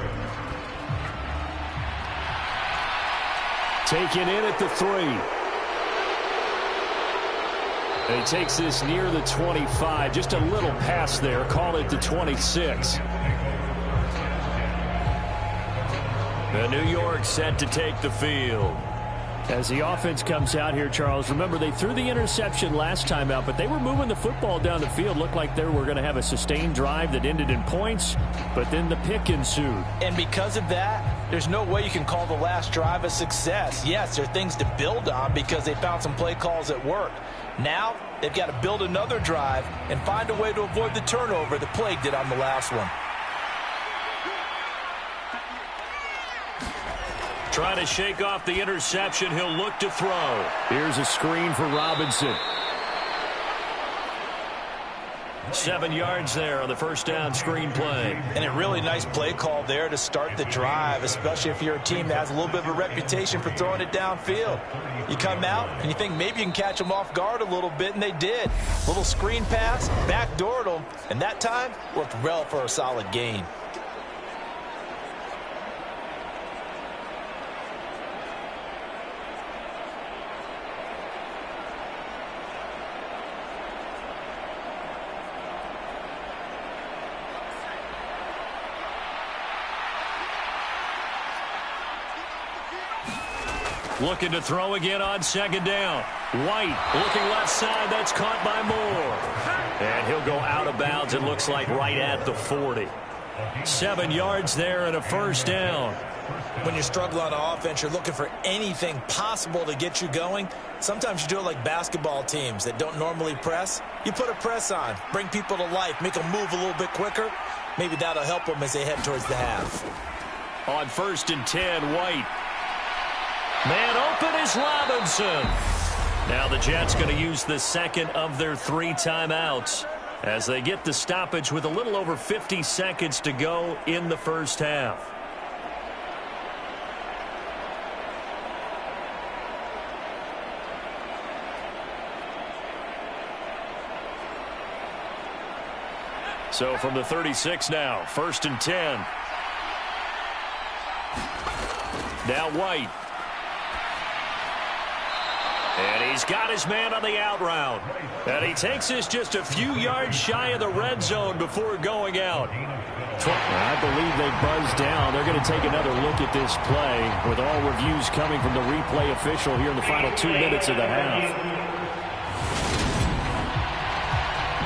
Taken in at the 3. And he takes this near the 25. Just a little pass there. Call it the 26. The New York set to take the field. As the offense comes out here, Charles, remember they threw the interception last time out, but they were moving the football down the field. Looked like they were going to have a sustained drive that ended in points, but then the pick ensued. And because of that, there's no way you can call the last drive a success. Yes, there are things to build on because they found some play calls that worked. Now, they've got to build another drive and find a way to avoid the turnover that plagued it on the last one. Trying to shake off the interception. He'll look to throw. Here's a screen for Robinson. 7 yards there on the first down screen play. And a really nice play call there to start the drive, especially if you're a team that has a little bit of a reputation for throwing it downfield. You come out and you think maybe you can catch them off guard a little bit, and they did. Little screen pass, backdoored them, and that time worked well for a solid gain. Looking to throw again on second down. White looking left side. That's caught by Moore. And he'll go out of bounds, it looks like, right at the 40. 7 yards there and a first down. When you struggle on offense, you're looking for anything possible to get you going. Sometimes you do it like basketball teams that don't normally press. You put a press on, bring people to life, make them move a little bit quicker. Maybe that'll help them as they head towards the half. On 1st and 10, White. Man open is Robinson. Now the Jets going to use the second of their 3 timeouts as they get the stoppage with a little over 50 seconds to go in the first half. So from the 36 now, 1st and 10. Now White. And he's got his man on the out route. And he takes this just a few yards shy of the red zone before going out. I believe they buzzed down. They're going to take another look at this play with all reviews coming from the replay official here in the final 2 minutes of the half.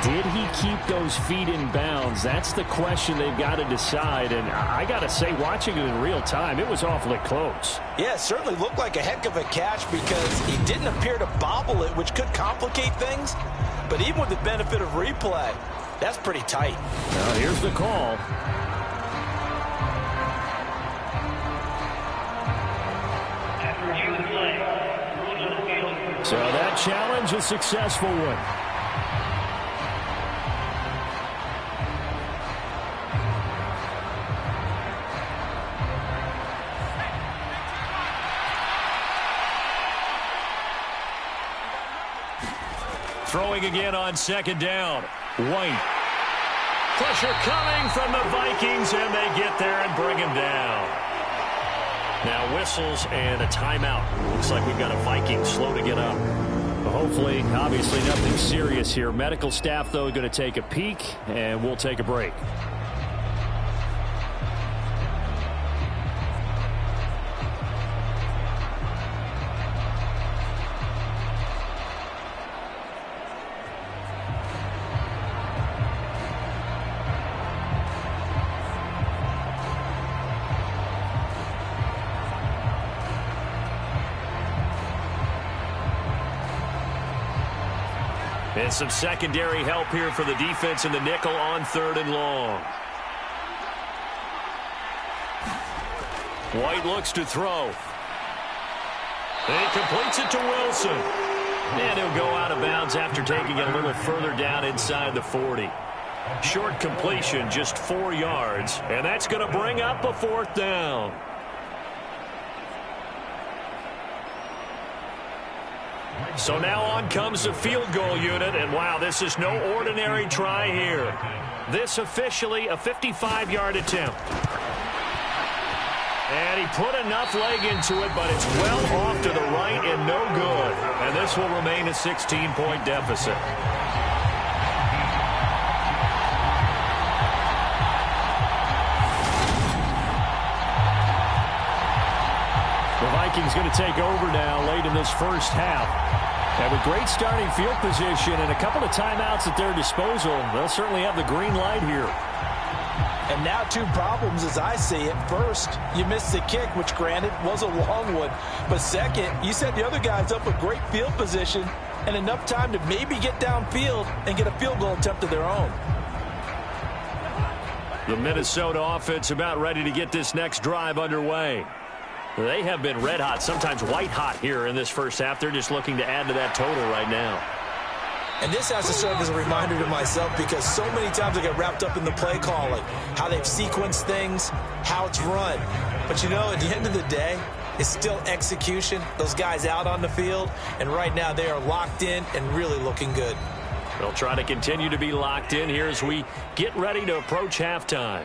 Did he keep those feet in bounds? That's the question they've got to decide. And I got to say, watching it in real time, it was awfully close. Yeah, it certainly looked like a heck of a catch because he didn't appear to bobble it, which could complicate things. But even with the benefit of replay, that's pretty tight. Now here's the call. So that challenge, a successful one. Throwing again on second down. White. Pressure coming from the Vikings, and they get there and bring him down. Now whistles and a timeout. Looks like we've got a Viking slow to get up. Well, hopefully, obviously nothing serious here. Medical staff, though, going to take a peek, and we'll take a break. And some secondary help here for the defense in the nickel on 3rd and long. White looks to throw. And he completes it to Wilson. And he'll go out of bounds after taking it a little further down inside the 40. Short completion, just 4 yards. And that's going to bring up a 4th down. So now on comes the field goal unit, and wow, this is no ordinary try here. This officially a 55-yard attempt. And he put enough leg into it, but it's well off to the right and no good. And this will remain a 16-point deficit. The Vikings going to take over now late in this first half. And with great starting field position and a couple of timeouts at their disposal, they'll certainly have the green light here. And now 2 problems as I see it. First, you missed the kick, which granted was a long one. But second, you set the other guys up with great field position and enough time to maybe get downfield and get a field goal attempt of their own. The Minnesota offense about ready to get this next drive underway. They have been red hot, sometimes white hot here in this first half. They're just looking to add to that total right now. And this has to serve as a reminder to myself because so many times I get wrapped up in the play calling, how they've sequenced things, how it's run. But, you know, at the end of the day, it's still execution. Those guys out on the field, and right now they are locked in and really looking good. They'll try to continue to be locked in here as we get ready to approach halftime.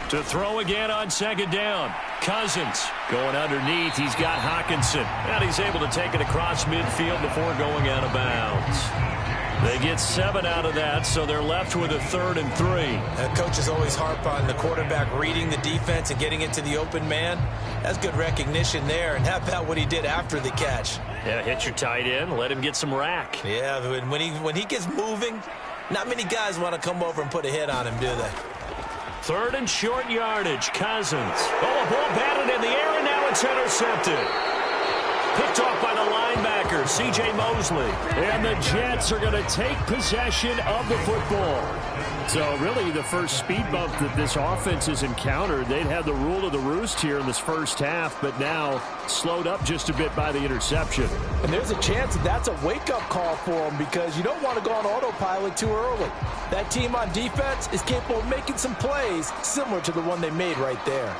To throw again on second down. Cousins going underneath. He's got Hockenson. And he's able to take it across midfield before going out of bounds. They get 7 out of that, so they're left with a 3rd and 3. Coaches always harp on the quarterback reading the defense and getting it to the open man. That's good recognition there. And how about what he did after the catch? Yeah, hit your tight end. Let him get some rack. Yeah, when he gets moving, not many guys want to come over and put a hit on him, do they? 3rd and short yardage. Cousins. Oh, a ball batted in the air, and now it's intercepted. Picked off by the linebacker, C.J. Mosley. And the Jets are going to take possession of the football. So really the first speed bump that this offense has encountered. They'd had the rule of the roost here in this first half, but now slowed up just a bit by the interception. And there's a chance that's a wake-up call for them because you don't want to go on autopilot too early. That team on defense is capable of making some plays similar to the one they made right there.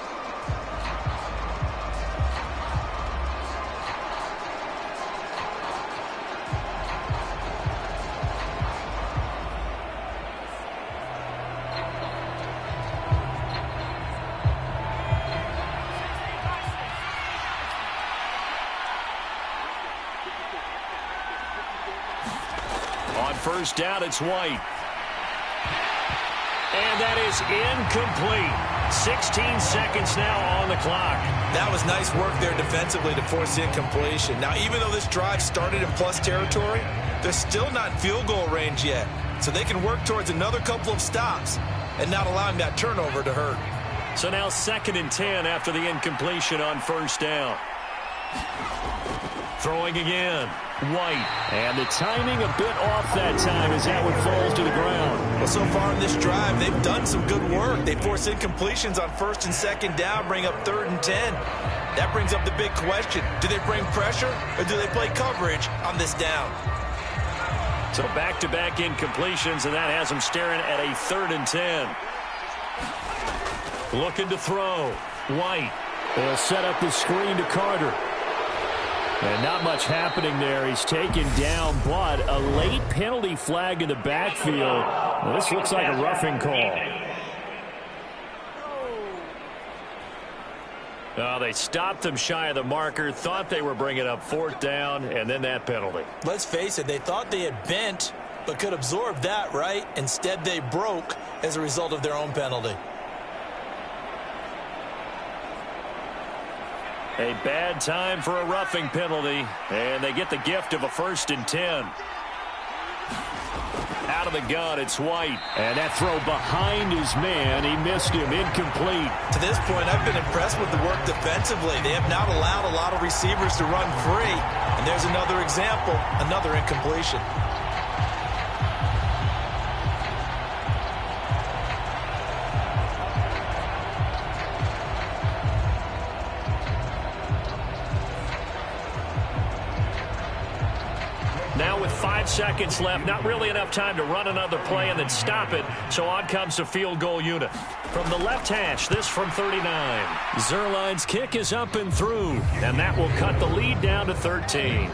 First down, it's White. And that is incomplete. 16 seconds now on the clock. That was nice work there defensively to force incompletion. Now, even though this drive started in plus territory, they're still not in field goal range yet. So they can work towards another couple of stops and not allowing that turnover to hurt. So now 2nd and 10 after the incompletion on first down. Throwing again. White. And the timing a bit off that time as that one falls to the ground. Well, so far in this drive, they've done some good work. They force incompletions on 1st and 2nd down, bring up 3rd and 10. That brings up the big question. Do they bring pressure or do they play coverage on this down? So back-to-back incompletions, and that has them staring at a 3rd and 10. Looking to throw. White. They'll set up the screen to Carter. And not much happening there. He's taken down, but a late penalty flag in the backfield. Well, this looks like a roughing call. They stopped him shy of the marker, thought they were bringing up 4th down, and then that penalty. Let's face it, they thought they had bent, but could absorb that, right? Instead, they broke as a result of their own penalty. A bad time for a roughing penalty, and they get the gift of a 1st and 10. Out of the gun, it's White. And that throw behind his man, he missed him, incomplete. To this point, I've been impressed with the work defensively. They have not allowed a lot of receivers to run free. And there's another example, another incompletion. Now with 5 seconds left, not really enough time to run another play and then stop it. So on comes the field goal unit. From the left hash, this from 39. Zerline's kick is up and through, and that will cut the lead down to 13.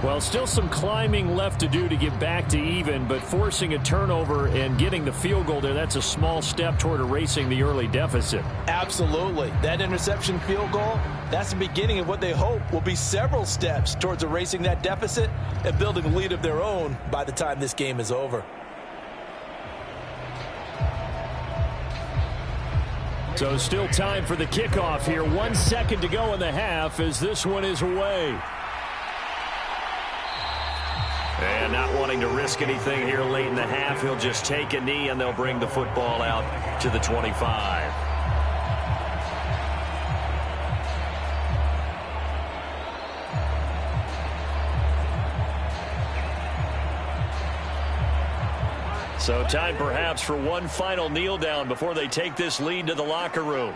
Well, still some climbing left to do to get back to even, but forcing a turnover and getting the field goal there, that's a small step toward erasing the early deficit. Absolutely. That interception field goal, that's the beginning of what they hope will be several steps towards erasing that deficit and building a lead of their own by the time this game is over. So still time for the kickoff here. 1 second to go in the half as this one is away. And not wanting to risk anything here late in the half, he'll just take a knee and they'll bring the football out to the 25. So time perhaps for one final kneel down before they take this lead to the locker room.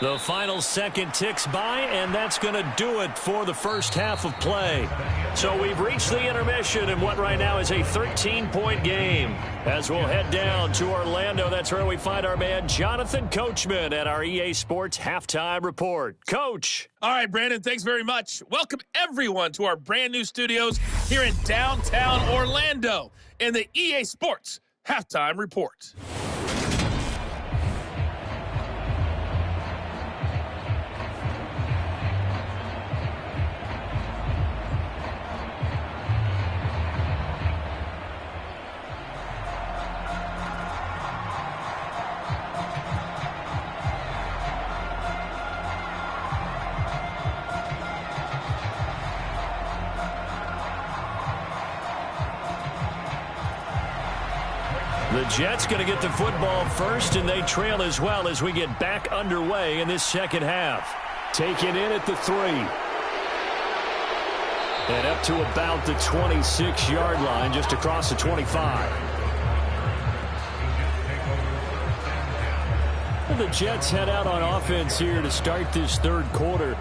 The final second ticks by, and that's going to do it for the first half of play. So we've reached the intermission in what right now is a 13-point game. As we'll head down to Orlando, that's where we find our man Jonathan Coachman at our EA Sports Halftime Report. Coach. All right, Brandon, thanks very much. Welcome, everyone, to our brand new studios here in downtown Orlando in the EA Sports Halftime Report. The Jets going to get the football first, and they trail as well as we get back underway in this second half. Taken in at the 3. And up to about the 26-yard line, just across the 25. Well, the Jets head out on offense here to start this third quarter.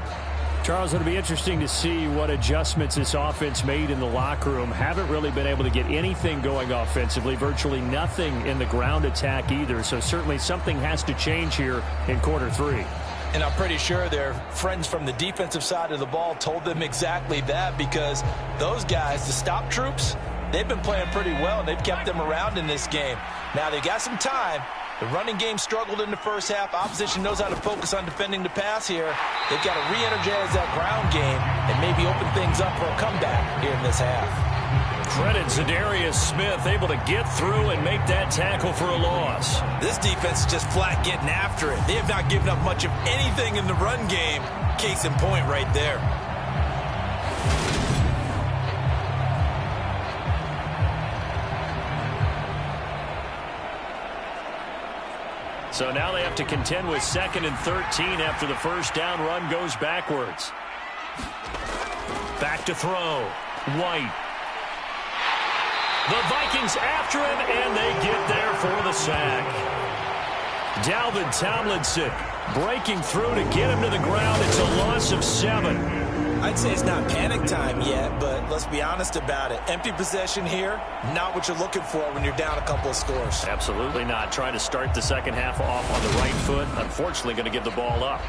Charles, it'll be interesting to see what adjustments this offense made in the locker room. Haven't really been able to get anything going offensively, virtually nothing in the ground attack either. So certainly something has to change here in quarter 3. And I'm pretty sure their friends from the defensive side of the ball told them exactly that, because those guys, the stop troops, they've been playing pretty well. They've kept them around in this game. Now they got some time. The running game struggled in the first half. Opposition knows how to focus on defending the pass here. They've got to re-energize that ground game and maybe open things up for a comeback here in this half. Credit Zadarius Smith, able to get through and make that tackle for a loss. This defense is just flat getting after it. They have not given up much of anything in the run game. Case in point right there. So now they have to contend with 2nd and 13 after the first down run goes backwards. Back to throw. White. The Vikings after him, and they get there for the sack. Dalvin Tomlinson breaking through to get him to the ground. It's a loss of 7. I'd say it's not panic time yet, but let's be honest about it. Empty possession here, not what you're looking for when you're down a couple of scores. Absolutely not. Trying to start the second half off on the right foot. Unfortunately, going to give the ball up.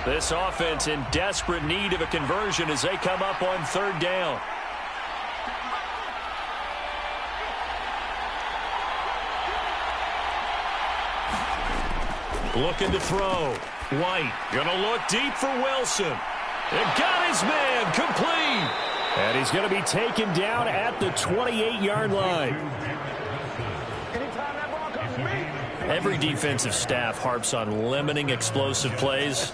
This offense in desperate need of a conversion as they come up on 3rd down. Looking to throw. White going to look deep for Wilson. And got his man complete. And he's going to be taken down at the 28-yard line. Every defensive staff harps on limiting explosive plays.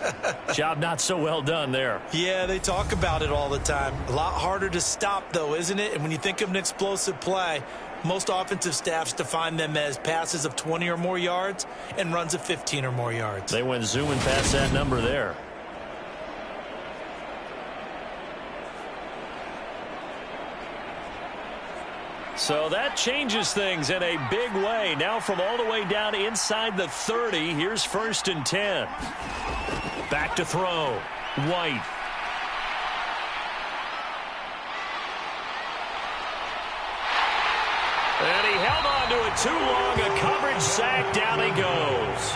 Job not so well done there. Yeah, they talk about it all the time. A lot harder to stop, though, isn't it? And when you think of an explosive play, most offensive staffs define them as passes of 20 or more yards and runs of 15 or more yards. They went zooming past that number there. So that changes things in a big way. Now from all the way down inside the 30, here's 1st and 10. Back to throw. White. And he held on to it too long. A coverage sack. Down he goes.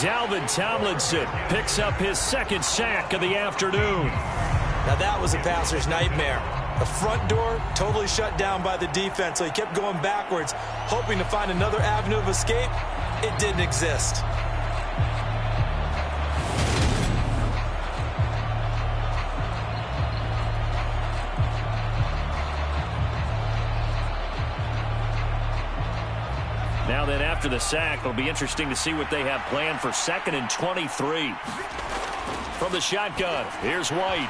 Dalvin Tomlinson picks up his 2nd sack of the afternoon. Now that was a passer's nightmare. The front door totally shut down by the defense, so he kept going backwards, hoping to find another avenue of escape. It didn't exist. Now then, after the sack, it'll be interesting to see what they have planned for 2nd and 23. From the shotgun, here's White.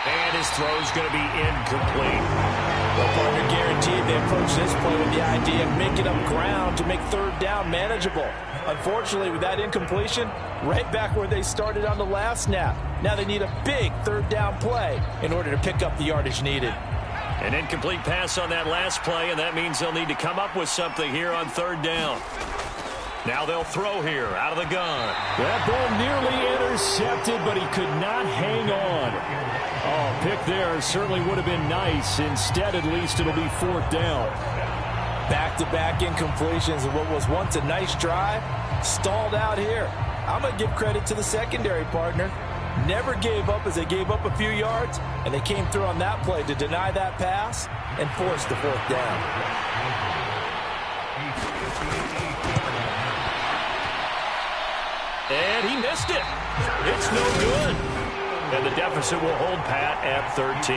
And his throw's going to be incomplete. Well, partner, guaranteed believe they approached this play with the idea of making up ground to make third down manageable. Unfortunately, with that incompletion, right back where they started on the last snap. Now they need a big third down play in order to pick up the yardage needed. An incomplete pass on that last play, and that means they'll need to come up with something here on third down. Now they'll throw here out of the gun. That ball nearly intercepted, but he could not hang on. Oh, pick there certainly would have been nice. Instead, at least, it'll be fourth down. Back-to-back incompletions, and what was once a nice drive stalled out here. I'm going to give credit to the secondary partner. Never gave up as they gave up a few yards, and they came through on that play to deny that pass and force the fourth down. And he missed it. It's no good. And the deficit will hold pat at 13.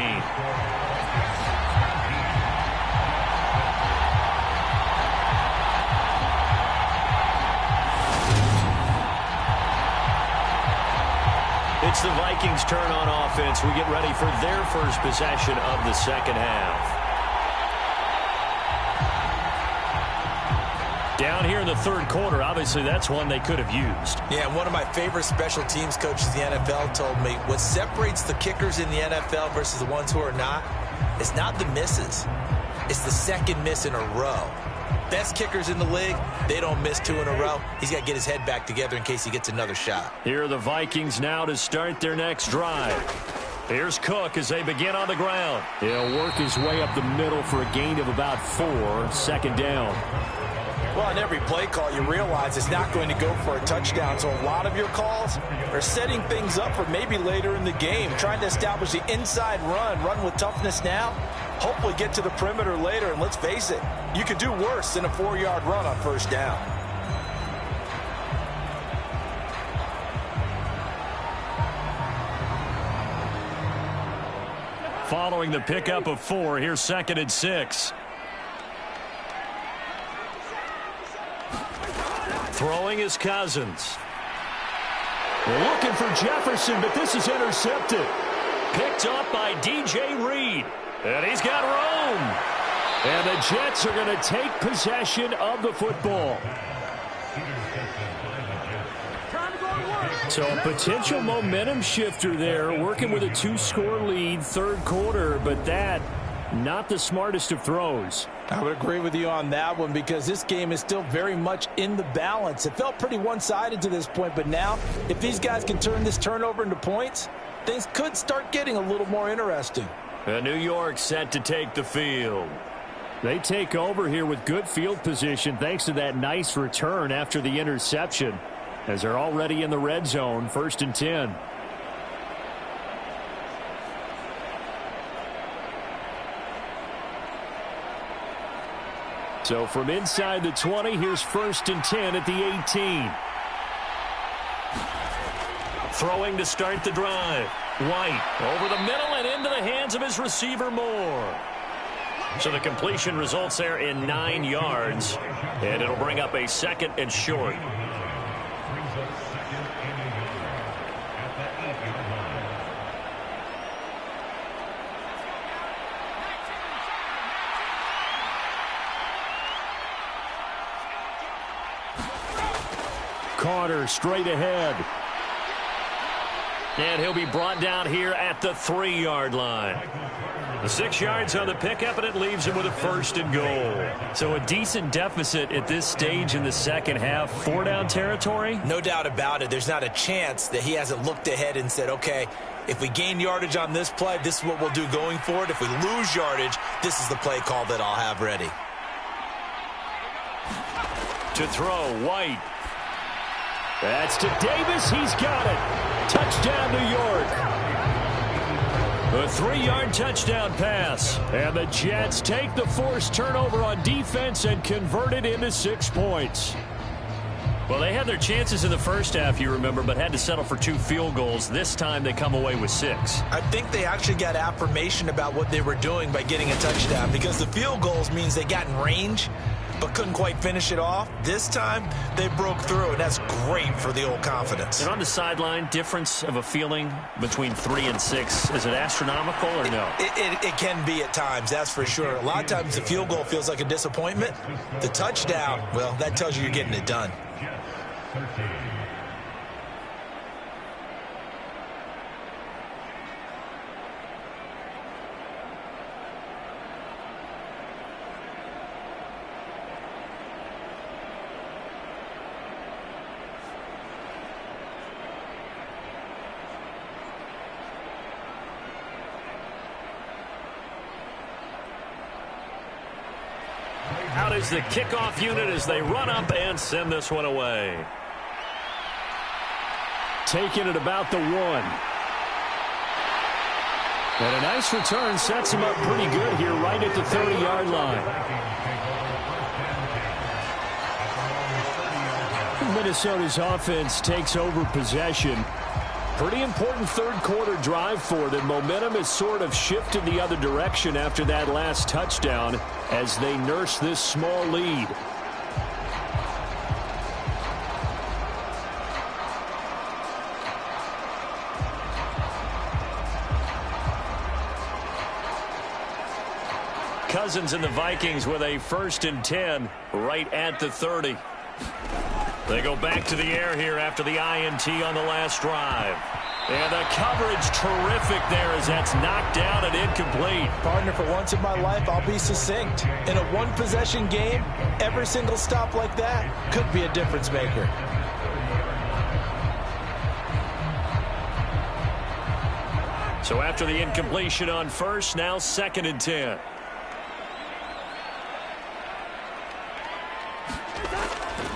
It's the Vikings' turn on offense. We get ready for their first possession of the second half. Down here in the third quarter, obviously that's one they could have used. Yeah, one of my favorite special teams coaches in the NFL told me what separates the kickers in the NFL versus the ones who are not is not the misses. It's the second miss in a row. Best kickers in the league, they don't miss two in a row. He's got to get his head back together in case he gets another shot. Here are the Vikings now to start their next drive. Here's Cook as they begin on the ground. He'll work his way up the middle for a gain of about 4, second down. Well, in every play call, you realize it's not going to go for a touchdown. So a lot of your calls are setting things up for maybe later in the game, trying to establish the inside run with toughness now, hopefully get to the perimeter later. And let's face it, you could do worse than a 4-yard run on first down. Following the pickup of 4, here's 2nd and 6. Throwing is Cousins. Looking for Jefferson, but this is intercepted. Picked up by DJ Reed. And he's got room. And the Jets are going to take possession of the football. So a potential momentum shifter there, working with a 2-score lead, third quarter, but that, not the smartest of throws. I would agree with you on that one because this game is still very much in the balance. It felt pretty one-sided to this point, but now if these guys can turn this turnover into points, things could start getting a little more interesting. New York set to take the field. They take over here with good field position thanks to that nice return after the interception, as they're already in the red zone, 1st and 10. So from inside the 20, here's 1st and 10 at the 18. Throwing to start the drive. White over the middle and into the hands of his receiver Moore. So the completion results there in 9 yards, and it'll bring up a 2nd and short. Carter straight ahead. And he'll be brought down here at the 3-yard line. The 6 yards on the pickup, and it leaves him with a 1st and goal. So a decent deficit at this stage in the second half. 4-down territory? No doubt about it. There's not a chance that he hasn't looked ahead and said, okay, if we gain yardage on this play, this is what we'll do going forward. If we lose yardage, this is the play call that I'll have ready. To throw, White. That's to Davis. He's got it. Touchdown, New York. A 3-yard touchdown pass. And the Jets take the forced turnover on defense and convert it into 6 points. Well, they had their chances in the first half, you remember, but had to settle for 2 field goals. This time they come away with 6. I think they actually got affirmation about what they were doing by getting a touchdown because the field goals means they got in range. but couldn't quite finish it off. This time, they broke through, and that's great for the old confidence. And on the sideline, difference of a feeling between 3 and 6, is it astronomical or no? It can be at times, that's for sure. A lot of times the field goal feels like a disappointment. The touchdown, well, that tells you you're getting it done. Out is the kickoff unit as they run up and send this one away. Taking it about the 1. And a nice return sets him up pretty good here right at the 30-yard line. Minnesota's offense takes over possession. Pretty important third-quarter drive for them. Momentum has sort of shifted the other direction after that last touchdown as they nurse this small lead. Cousins and the Vikings with a 1st and 10 right at the 30. They go back to the air here after the INT on the last drive. And the coverage terrific there as that's knocked down and incomplete. Partner, for once in my life, I'll be succinct. In a one-possession game, every single stop like that could be a difference maker. So after the incompletion on 1st, now 2nd and 10.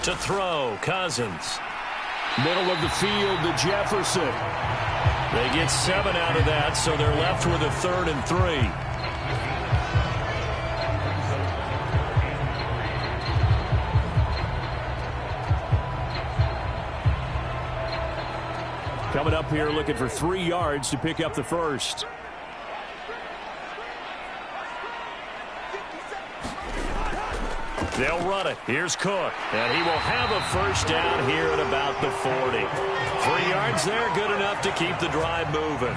To throw, Cousins. Middle of the field to Jefferson. They get 7 out of that, so they're left with a 3rd and 3. Coming up here looking for 3 yards to pick up the 1st. They'll run it. Here's Cook. And he will have a 1st down here at about the 40. 3 yards there, good enough to keep the drive moving.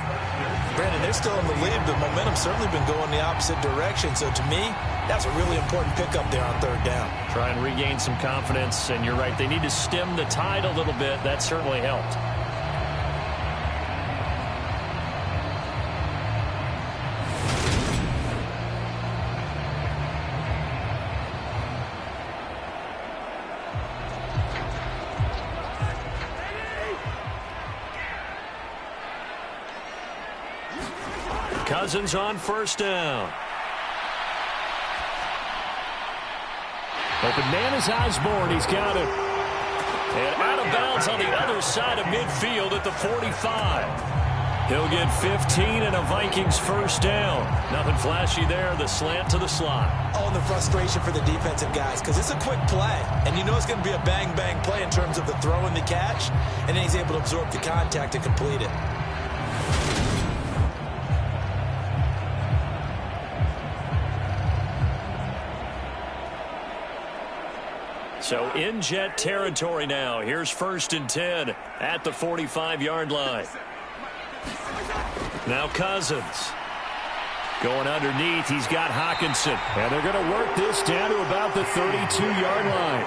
Brandon, they're still in the lead, but momentum's certainly been going the opposite direction. So to me, that's a really important pickup there on 3rd down. Try and regain some confidence, and you're right. They need to stem the tide a little bit. That certainly helped. Cousins on 1st down. Open man is Osborne. He's got it. And out of bounds on the other side of midfield at the 45. He'll get 15 and a Vikings 1st down. Nothing flashy there. The slant to the slot. Oh, and the frustration for the defensive guys, because it's a quick play. And you know it's going to be a bang-bang play in terms of the throw and the catch. And then he's able to absorb the contact and complete it. So in jet territory now. Here's 1st and 10 at the 45-yard line. Now Cousins. Going underneath, he's got Hockenson. And they're going to work this down to about the 32-yard line.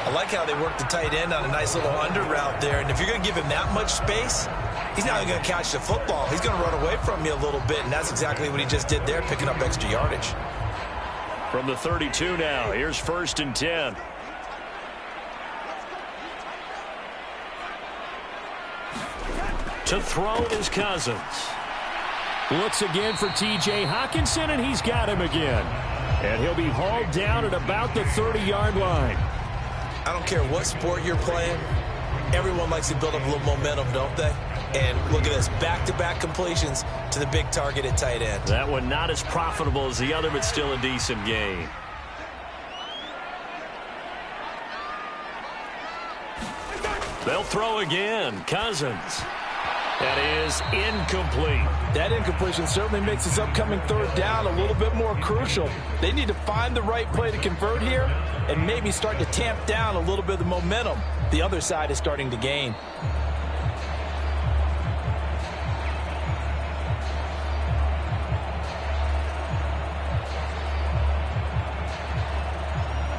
I like how they work the tight end on a nice little under route there. And if you're going to give him that much space, he's not even going to catch the football. He's going to run away from you a little bit, and that's exactly what he just did there, picking up extra yardage. From the 32 now, here's 1st and 10. To throw is Cousins. Looks again for T.J. Hockenson, and he's got him again. And he'll be hauled down at about the 30-yard line. I don't care what sport you're playing. Everyone likes to build up a little momentum, don't they? And look at this, back-to-back completions to the big target at tight end. That one not as profitable as the other, but still a decent gain. They'll throw again. Cousins. That is incomplete. That incompletion certainly makes this upcoming third down a little bit more crucial. They need to find the right play to convert here and maybe start to tamp down a little bit of the momentum the other side is starting to gain.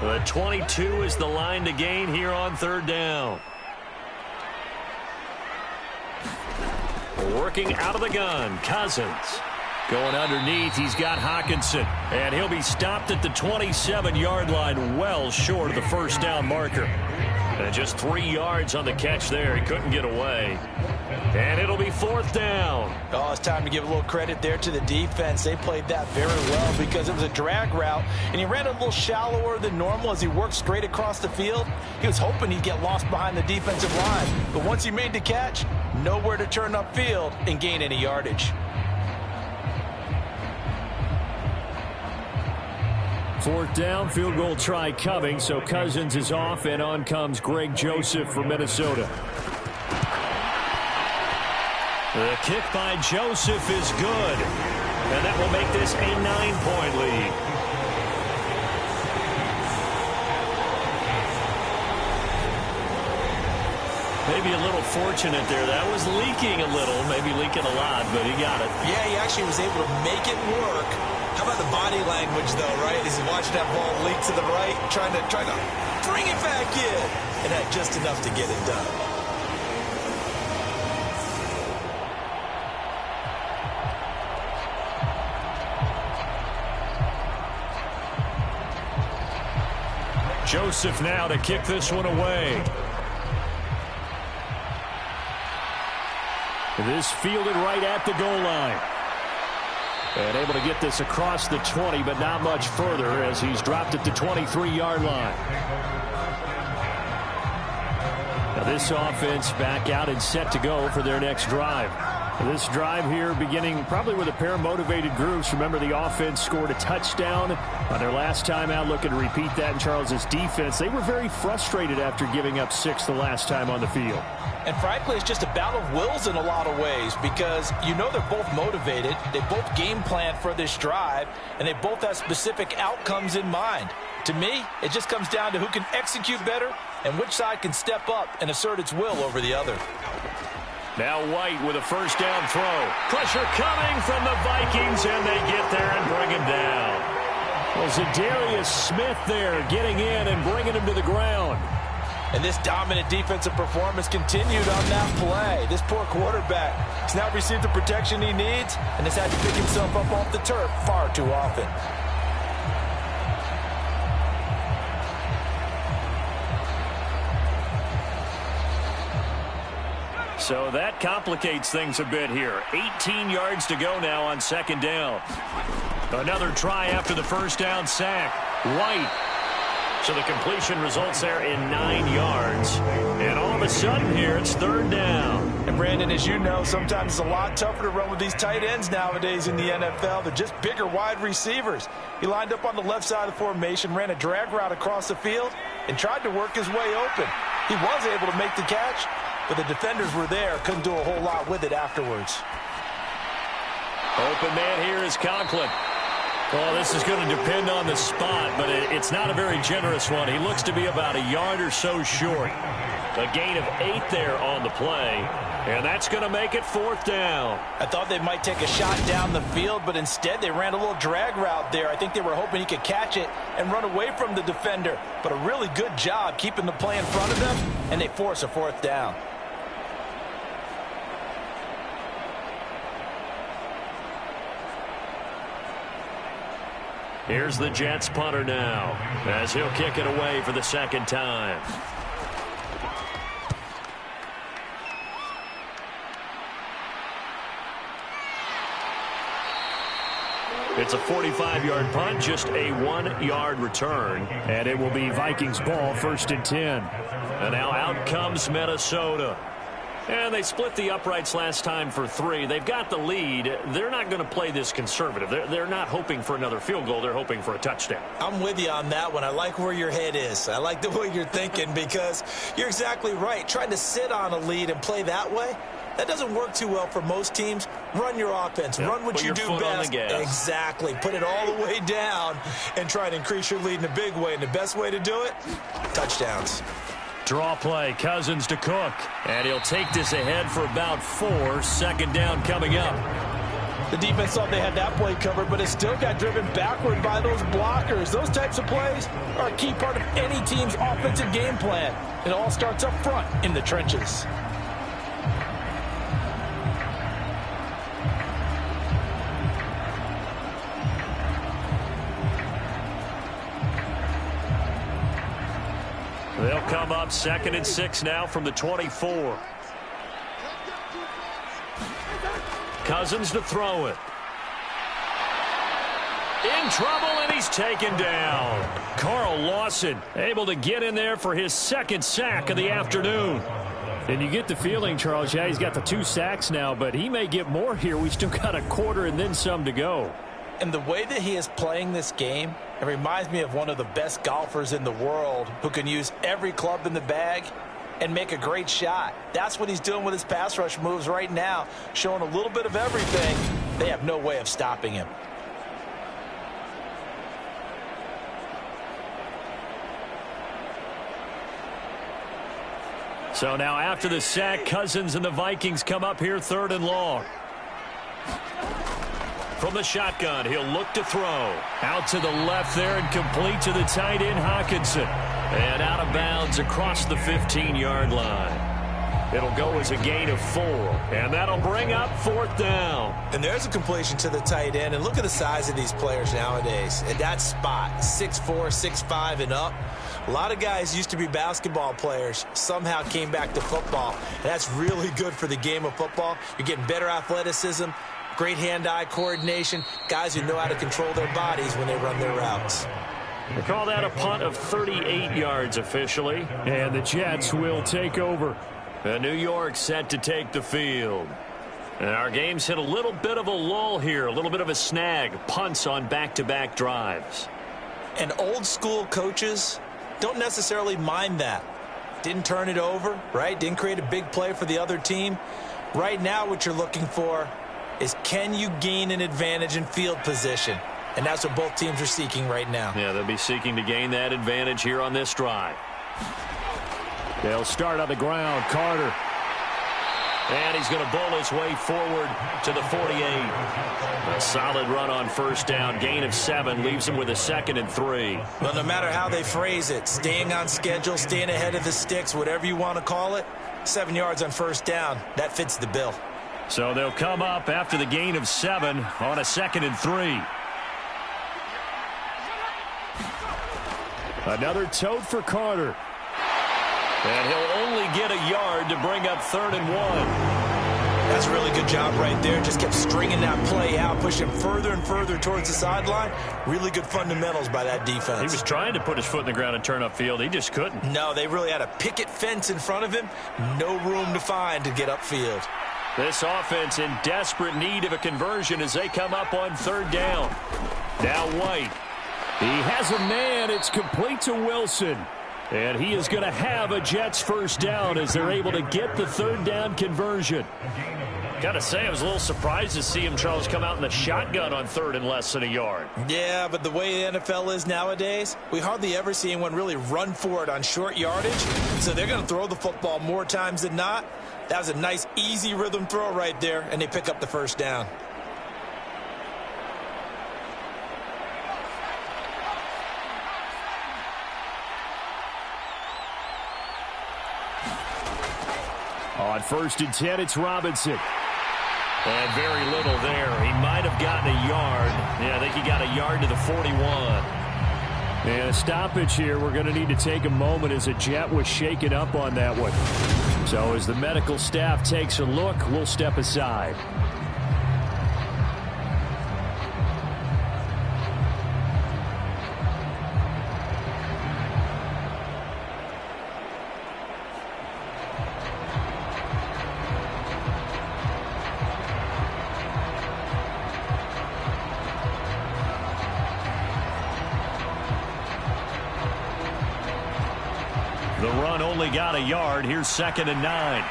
The 22 is the line to gain here on third down. Working out of the gun, Cousins. Going underneath, he's got Hockenson. And he'll be stopped at the 27-yard line, well short of the first down marker. And just 3 yards on the catch there. He couldn't get away. And it'll be fourth down. Oh, it's time to give a little credit there to the defense. They played that very well because it was a drag route, and he ran a little shallower than normal as he worked straight across the field. He was hoping he'd get lost behind the defensive line, but once he made the catch, nowhere to turn upfield and gain any yardage. Fourth down, field goal try coming, so Cousins is off, and on comes Greg Joseph from Minnesota. The kick by Joseph is good, and that will make this a 9-point lead. Maybe a little fortunate there. That was leaking a little, maybe leaking a lot, but he got it. Yeah, he actually was able to make it work. How about the body language, though, right? As he's watching that ball leak to the right, trying to bring it back in, and had just enough to get it done. Joseph now to kick this one away. This fielded right at the goal line. And able to get this across the 20, but not much further as he's dropped at the 23-yard line. Now this offense back out and set to go for their next drive. This drive here beginning probably with a pair of motivated groups. Remember, the offense scored a touchdown on their last time out, looking to repeat that in Charles's defense. They were very frustrated after giving up 6 the last time on the field. And frankly, it's just a battle of wills in a lot of ways because you know they're both motivated. They both game plan for this drive, and they both have specific outcomes in mind. To me, it just comes down to who can execute better and which side can step up and assert its will over the other. Now White with a first down throw. Pressure coming from the Vikings, and they get there and bring him down. Well, Zadarius Smith there getting in and bringing him to the ground. And this dominant defensive performance continued on that play. This poor quarterback has now received the protection he needs and has had to pick himself up off the turf far too often. So that complicates things a bit here. 18 yards to go now on second down. Another try after the first down sack. White. So the completion results there in 9 yards. And all of a sudden here, it's third down. And Brandon, as you know, sometimes it's a lot tougher to run with these tight ends nowadays in the NFL. They're just bigger wide receivers. He lined up on the left side of the formation, ran a drag route across the field, and tried to work his way open. He was able to make the catch, but the defenders were there, couldn't do a whole lot with it afterwards. Open man here is Conklin. Well, this is going to depend on the spot, but it's not a very generous one. He looks to be about a yard or so short. A gain of 8 there on the play, and that's going to make it fourth down. I thought they might take a shot down the field, but instead they ran a little drag route there. I think they were hoping he could catch it and run away from the defender, but a really good job keeping the play in front of them, and they force a fourth down. Here's the Jets punter now as he'll kick it away for the second time. It's a 45-yard punt, just a 1-yard return, and it will be Vikings ball, 1st and 10. And now out comes Minnesota. And they split the uprights last time for 3. They've got the lead. They're not going to play this conservative. They're not hoping for another field goal. They're hoping for a touchdown. I'm with you on that one. I like where your head is. I like the way you're thinking because you're exactly right. Trying to sit on a lead and play that way, That doesn't work too well for most teams. Run your offense. Yep. Run what you do best. Exactly. Put it all the way down and try to increase your lead in a big way. And the best way to do it, touchdowns. Draw play, Cousins to Cook. And he'll take this ahead for about 4. Second down coming up. The defense thought they had that play covered, but it still got driven backward by those blockers. Those types of plays are a key part of any team's offensive game plan. It all starts up front in the trenches. They'll come up 2nd and 6 now from the 24. Cousins to throw it. In trouble, and he's taken down. Carl Lawson able to get in there for his 2nd sack of the afternoon. And you get the feeling, Charles, yeah, he's got the 2 sacks now, but he may get more here. We still got a quarter and then some to go. And the way that he is playing this game, it reminds me of one of the best golfers in the world who can use every club in the bag and make a great shot. That's what he's doing with his pass rush moves right now, showing a little bit of everything. They have no way of stopping him. So now after the sack, Cousins and the Vikings come up here 3rd and long. From the shotgun, he'll look to throw. Out to the left there and complete to the tight end, Hockenson. And out of bounds across the 15-yard line. It'll go as a gain of 4. And that'll bring up 4th down. And there's a completion to the tight end. And look at the size of these players nowadays. At that spot, 6'4", 6'5", and up. A lot of guys used to be basketball players, somehow came back to football. And that's really good for the game of football. You're getting better athleticism, great hand-eye coordination, guys who know how to control their bodies when they run their routes. They call that a punt of 38 yards officially. And the Jets will take over. And New York set to take the field. And our game's hit a little bit of a lull here, a little bit of a snag. Punts on back-to-back drives. And old-school coaches don't necessarily mind that. Didn't turn it over, right? Didn't create a big play for the other team. Right now what you're looking for is, can you gain an advantage in field position? And that's what both teams are seeking right now. Yeah, they'll be seeking to gain that advantage here on this drive. They'll start on the ground. Carter. And he's going to bowl his way forward to the 48. A solid run on 1st down. Gain of 7 leaves him with a 2nd and 3. Well, no matter how they phrase it, staying on schedule, staying ahead of the sticks, whatever you want to call it, 7 yards on 1st down, that fits the bill. So they'll come up after the gain of 7 on a 2nd and 3. Another tote for Carter. And he'll only get a yard to bring up 3rd and 1. That's a really good job right there. Just kept stringing that play out, pushing further and further towards the sideline. Really good fundamentals by that defense. He was trying to put his foot in the ground and turn upfield. He just couldn't. No, they really had a picket fence in front of him. No room to find to get upfield. This offense in desperate need of a conversion as they come up on 3rd down. Now White. He has a man. It's complete to Wilson. And he is going to have a Jets 1st down as they're able to get the 3rd down conversion. Got to say, I was a little surprised to see him, Charles, come out in the shotgun on 3rd and less than a yard. Yeah, but the way the NFL is nowadays, we hardly ever see anyone really run for it on short yardage. So they're going to throw the football more times than not. That was a nice, easy rhythm throw right there, and they pick up the 1st down. On 1st and 10, it's Robinson. And very little there. He might have gotten a yard. Yeah, I think he got a yard to the 41. And a stoppage here. We're going to need to take a moment as a Jet was shaken up on that one. So as the medical staff takes a look, we'll step aside. The run only got a yard. Here's 2nd and 9.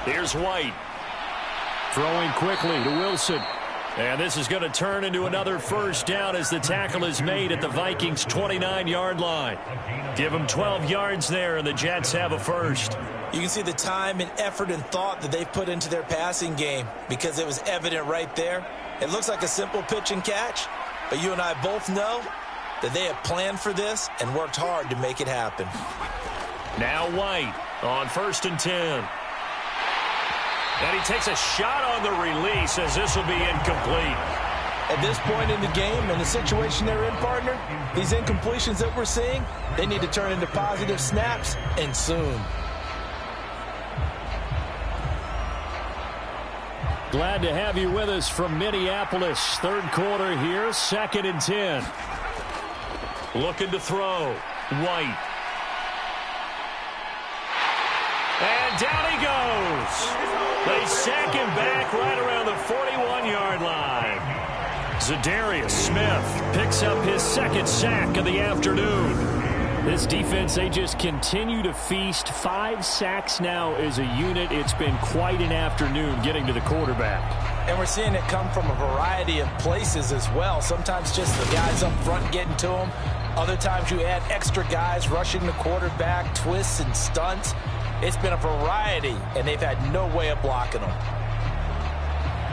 Here's White. Throwing quickly to Wilson. And this is going to turn into another first down as the tackle is made at the Vikings' 29-yard line. Give them 12 yards there, and the Jets have a first. You can see the time and effort and thought that they've put into their passing game because it was evident right there. It looks like a simple pitch and catch, but you and I both know that they have planned for this and worked hard to make it happen. Now White on 1st and 10. And he takes a shot on the release as this will be incomplete. At this point in the game and the situation they're in, partner, these incompletions that we're seeing, they need to turn into positive snaps, and soon. Glad to have you with us from Minneapolis. Third quarter here, 2nd and 10. Looking to throw. White. And down he goes. They sack him back right around the 41-yard line. Zadarius Smith picks up his 2nd sack of the afternoon. This defense, they just continue to feast. 5 sacks now as a unit. It's been quite an afternoon getting to the quarterback. And we're seeing it come from a variety of places as well. Sometimes just the guys up front getting to him. Other times you add extra guys rushing the quarterback, twists and stunts. It's been a variety, and they've had no way of blocking them.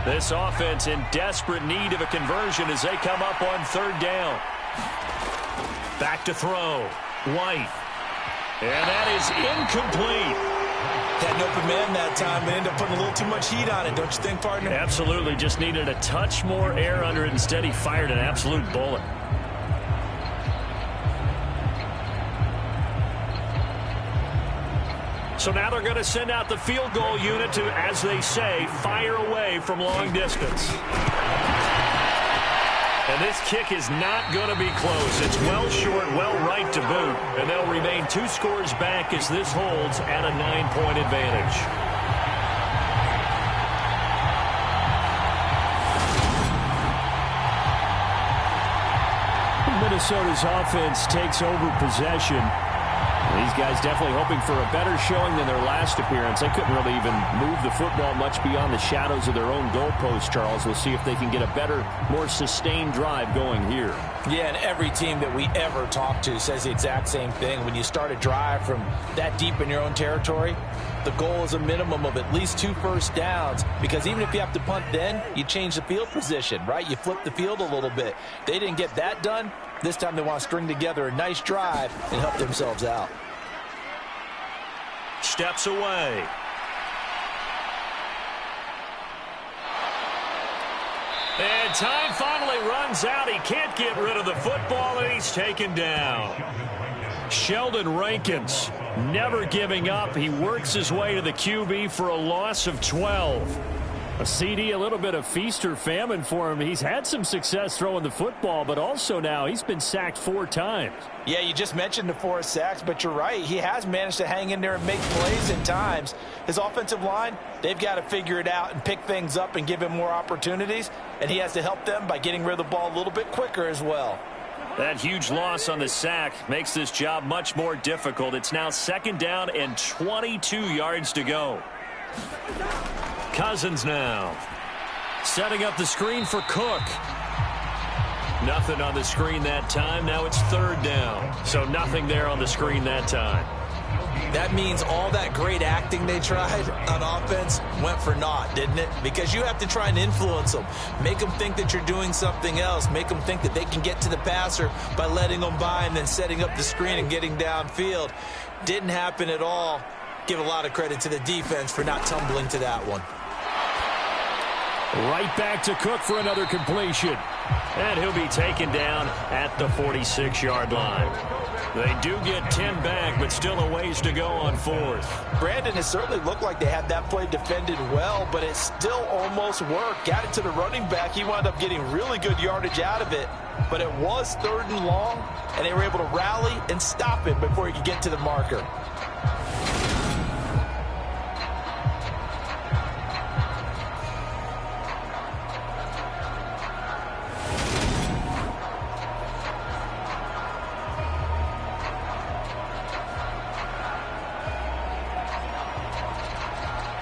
This offense in desperate need of a conversion as they come up on 3rd down. Back to throw. White. And that is incomplete. Had an open man that time, but ended up putting a little too much heat on it, don't you think, partner? Absolutely. Just needed a touch more air under it. Instead, he fired an absolute bullet. So now they're going to send out the field goal unit to, as they say, fire away from long distance. And this kick is not going to be close. It's well short, well right to boot. And they'll remain 2 scores back as this holds at a 9-point advantage. Minnesota's offense takes over possession. These guys definitely hoping for a better showing than their last appearance. They couldn't really even move the football much beyond the shadows of their own goalpost, Charles. We'll see if they can get a better, more sustained drive going here. Yeah, and every team that we ever talk to says the exact same thing. When you start a drive from that deep in your own territory, the goal is a minimum of at least 2 first downs, because even if you have to punt then, you change the field position, right? You flip the field a little bit. They didn't get that done. This time they want to string together a nice drive and help themselves out. Steps away. And time finally runs out. He can't get rid of the football, and he's taken down. Sheldon Rankins never giving up. He works his way to the QB for a loss of 12. A CD, a little bit of feast or famine for him. He's had some success throwing the football, but also now he's been sacked 4 times. Yeah, you just mentioned the 4 sacks, but you're right. He has managed to hang in there and make plays at times. His offensive line, they've got to figure it out and pick things up and give him more opportunities, and he has to help them by getting rid of the ball a little bit quicker as well. That huge loss on the sack makes this job much more difficult. It's now 2nd down and 22 yards to go. Cousins now setting up the screen for Cook. Nothing on the screen that time. Now it's 3rd down. So nothing there on the screen that time. That means all that great acting they tried on offense went for naught, didn't it? Because you have to try and influence them. Make them think that you're doing something else. Make them think that they can get to the passer by letting them by and then setting up the screen and getting downfield. Didn't happen at all. Give a lot of credit to the defense for not tumbling to that one. Right back to Cook for another completion. And he'll be taken down at the 46-yard line. They do get 10 back, but still a ways to go on 4th. Brandon, it certainly looked like they had that play defended well, but it still almost worked. Got it to the running back. He wound up getting really good yardage out of it, but it was 3rd and long, and they were able to rally and stop it before he could get to the marker.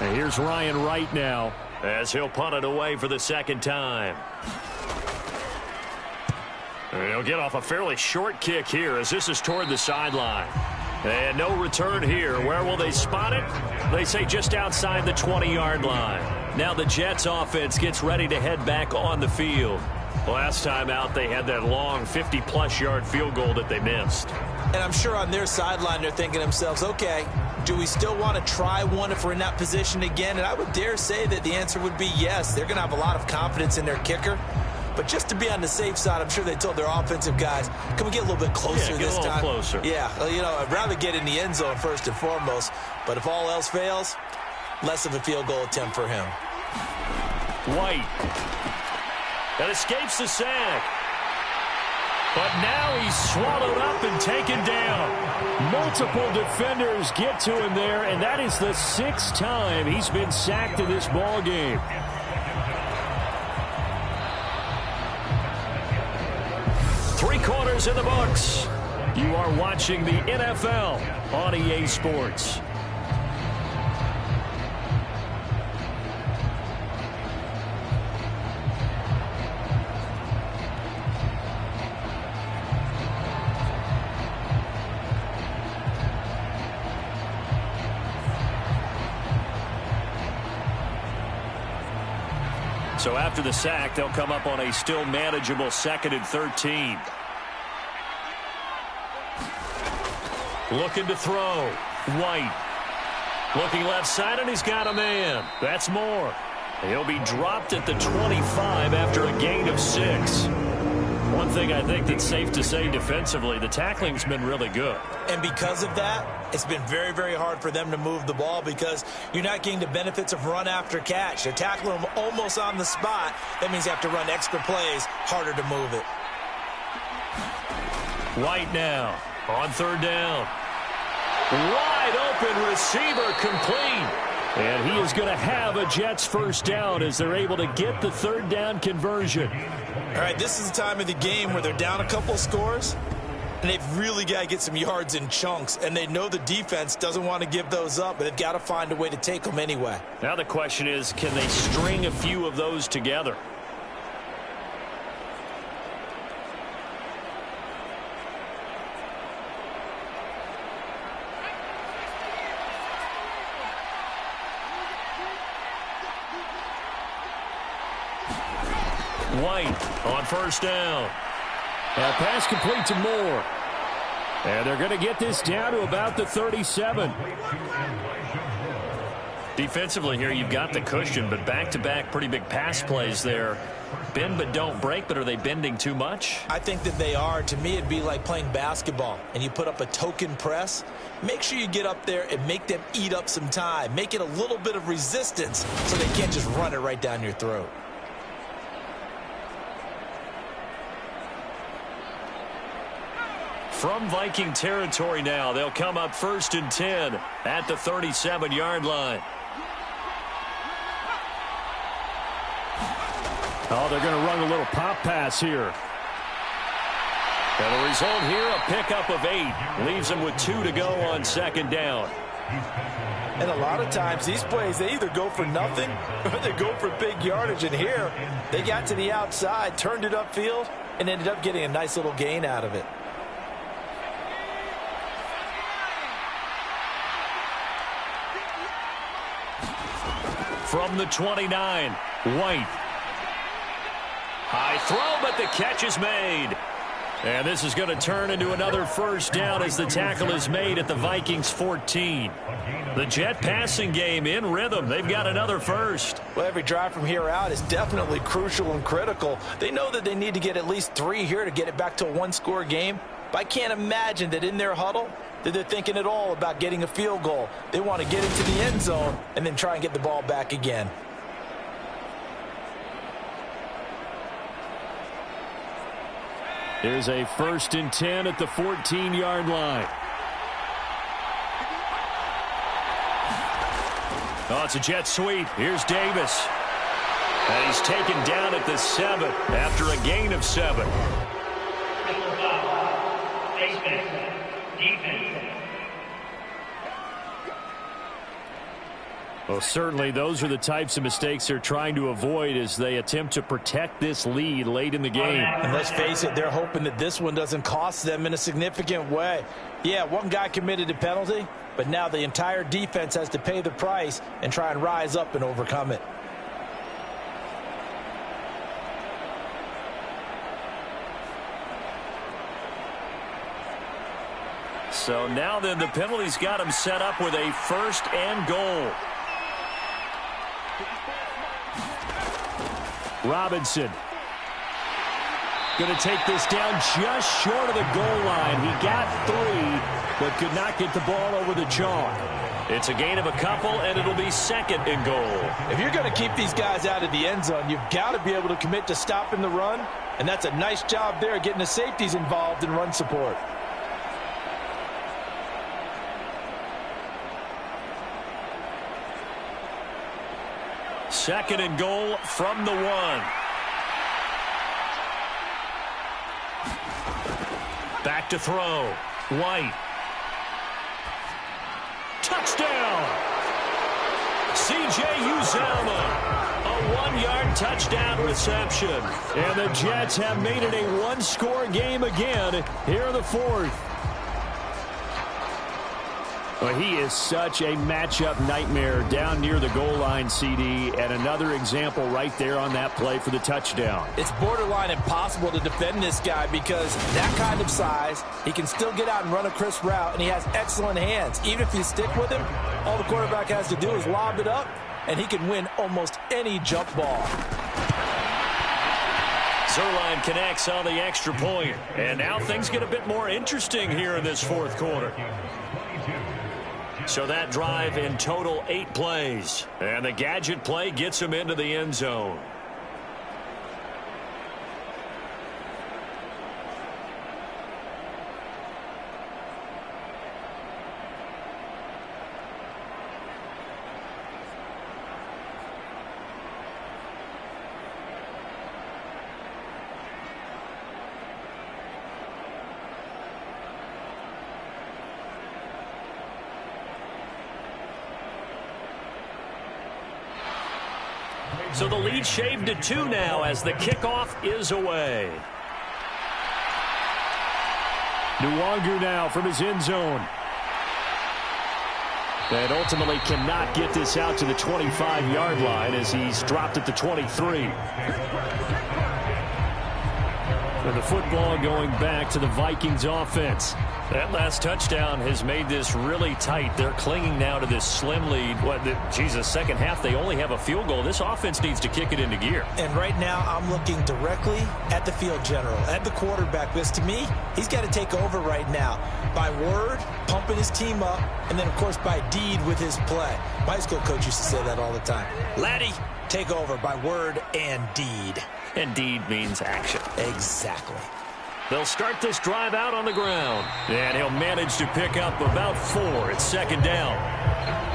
And here's Ryan Wright now, as he'll punt it away for the second time. And he'll get off a fairly short kick here as this is toward the sideline. And no return here. Where will they spot it? They say just outside the 20-yard line. Now the Jets offense gets ready to head back on the field. Last time out, they had that long 50-plus yard field goal that they missed. And I'm sure on their sideline they're thinking to themselves, okay, do we still want to try one if we're in that position again? And I would dare say that the answer would be yes. They're going to have a lot of confidence in their kicker. But just to be on the safe side, I'm sure they told their offensive guys, can we get a little bit closer this time? Get a little closer. Yeah, you know, I'd rather get in the end zone first and foremost. But if all else fails, less of a field goal attempt for him. White. That escapes the sack. But now he's swallowed up and taken down. Multiple defenders get to him there, and that is the 6th time he's been sacked in this ball game. Three quarters in the books. You are watching the NFL on EA Sports. So after the sack, they'll come up on a still manageable 2nd and 13. Looking to throw. White. Looking left side, and he's got a man. That's Moore. He'll be dropped at the 25 after a gain of 6. One thing I think that's safe to say defensively, the tackling's been really good. And because of that, it's been very, very hard for them to move the ball because you're not getting the benefits of run after catch. They're tackling them almost on the spot. That means you have to run extra plays, harder to move it. White now on 3rd down. Wide open receiver complete. And he is going to have a Jets first down as they're able to get the 3rd down conversion. All right, this is the time of the game where they're down a couple of scores, and they've really got to get some yards in chunks, and they know the defense doesn't want to give those up, but they've got to find a way to take them anyway. Now the question is, can they string a few of those together? White on 1st down. A pass complete to Moore. And they're going to get this down to about the 37. Defensively here, you've got the cushion, but back-to-back pretty big pass plays there. Bend but don't break, but are they bending too much? I think that they are. To me, it'd be like playing basketball, and you put up a token press. Make sure you get up there and make them eat up some time. Make it a little bit of resistance so they can't just run it right down your throat. From Viking territory now, they'll come up 1st and 10 at the 37-yard line. Oh, they're going to run a little pop pass here. And the result here, a pickup of 8. Leaves them with 2 to go on 2nd down. And a lot of times, these plays, they either go for nothing or they go for big yardage. And here, they got to the outside, turned it upfield, and ended up getting a nice little gain out of it. From the 29, White. High throw, but the catch is made. And this is going to turn into another first down as the tackle is made at the Vikings 14. The Jet passing game in rhythm. They've got another first. Well, every drive from here out is definitely crucial and critical. They know that they need to get at least 3 here to get it back to a one-score game. But I can't imagine that in their huddle that they're thinking at all about getting a field goal. They want to get into the end zone and then try and get the ball back again. Here's a 1st and 10 at the 14-yard line. Oh, it's a jet sweep. Here's Davis. And he's taken down at the 7 after a gain of 7. Well, certainly those are the types of mistakes they're trying to avoid as they attempt to protect this lead late in the game. And let's face it, they're hoping that this one doesn't cost them in a significant way. Yeah, one guy committed a penalty, but now the entire defense has to pay the price and try and rise up and overcome it. So now then, the penalty's got him set up with a 1st and goal. Robinson going to take this down just short of the goal line. He got 3, but could not get the ball over the chalk. It's a gain of a couple, and it'll be 2nd and goal. If you're going to keep these guys out of the end zone, you've got to be able to commit to stopping the run, and that's a nice job there getting the safeties involved in run support. Second and goal from the 1. Back to throw. White. Touchdown! C.J. Uzomah. A 1-yard touchdown reception. And the Jets have made it a 1-score game again here in the 4th. Well, he is such a matchup nightmare down near the goal line, CD, and another example right there on that play for the touchdown. It's borderline impossible to defend this guy because that kind of size, he can still get out and run a crisp route, and he has excellent hands. Even if you stick with him, all the quarterback has to do is lob it up, and he can win almost any jump ball. Zerline connects on the extra point, and now things get a bit more interesting here in this 4th quarter. So that drive in total 8 plays. And the gadget play gets him into the end zone. So the lead shaved to 2 now as the kickoff is away. Nwangu now from his end zone. And ultimately cannot get this out to the 25-yard line as he's dropped at the 23. And the football going back to the Vikings offense. That last touchdown has made this really tight. They're clinging now to this slim lead. Second half, they only have a field goal. This offense needs to kick it into gear. And right now, I'm looking directly at the field general, at the quarterback, because to me, he's got to take over right now. By word, pumping his team up, and then, of course, by deed with his play. My high school coach used to say that all the time. Laddie, take over by word and deed. And deed means action. Exactly. They'll start this drive out on the ground. And he'll manage to pick up about 4. It's 2nd down.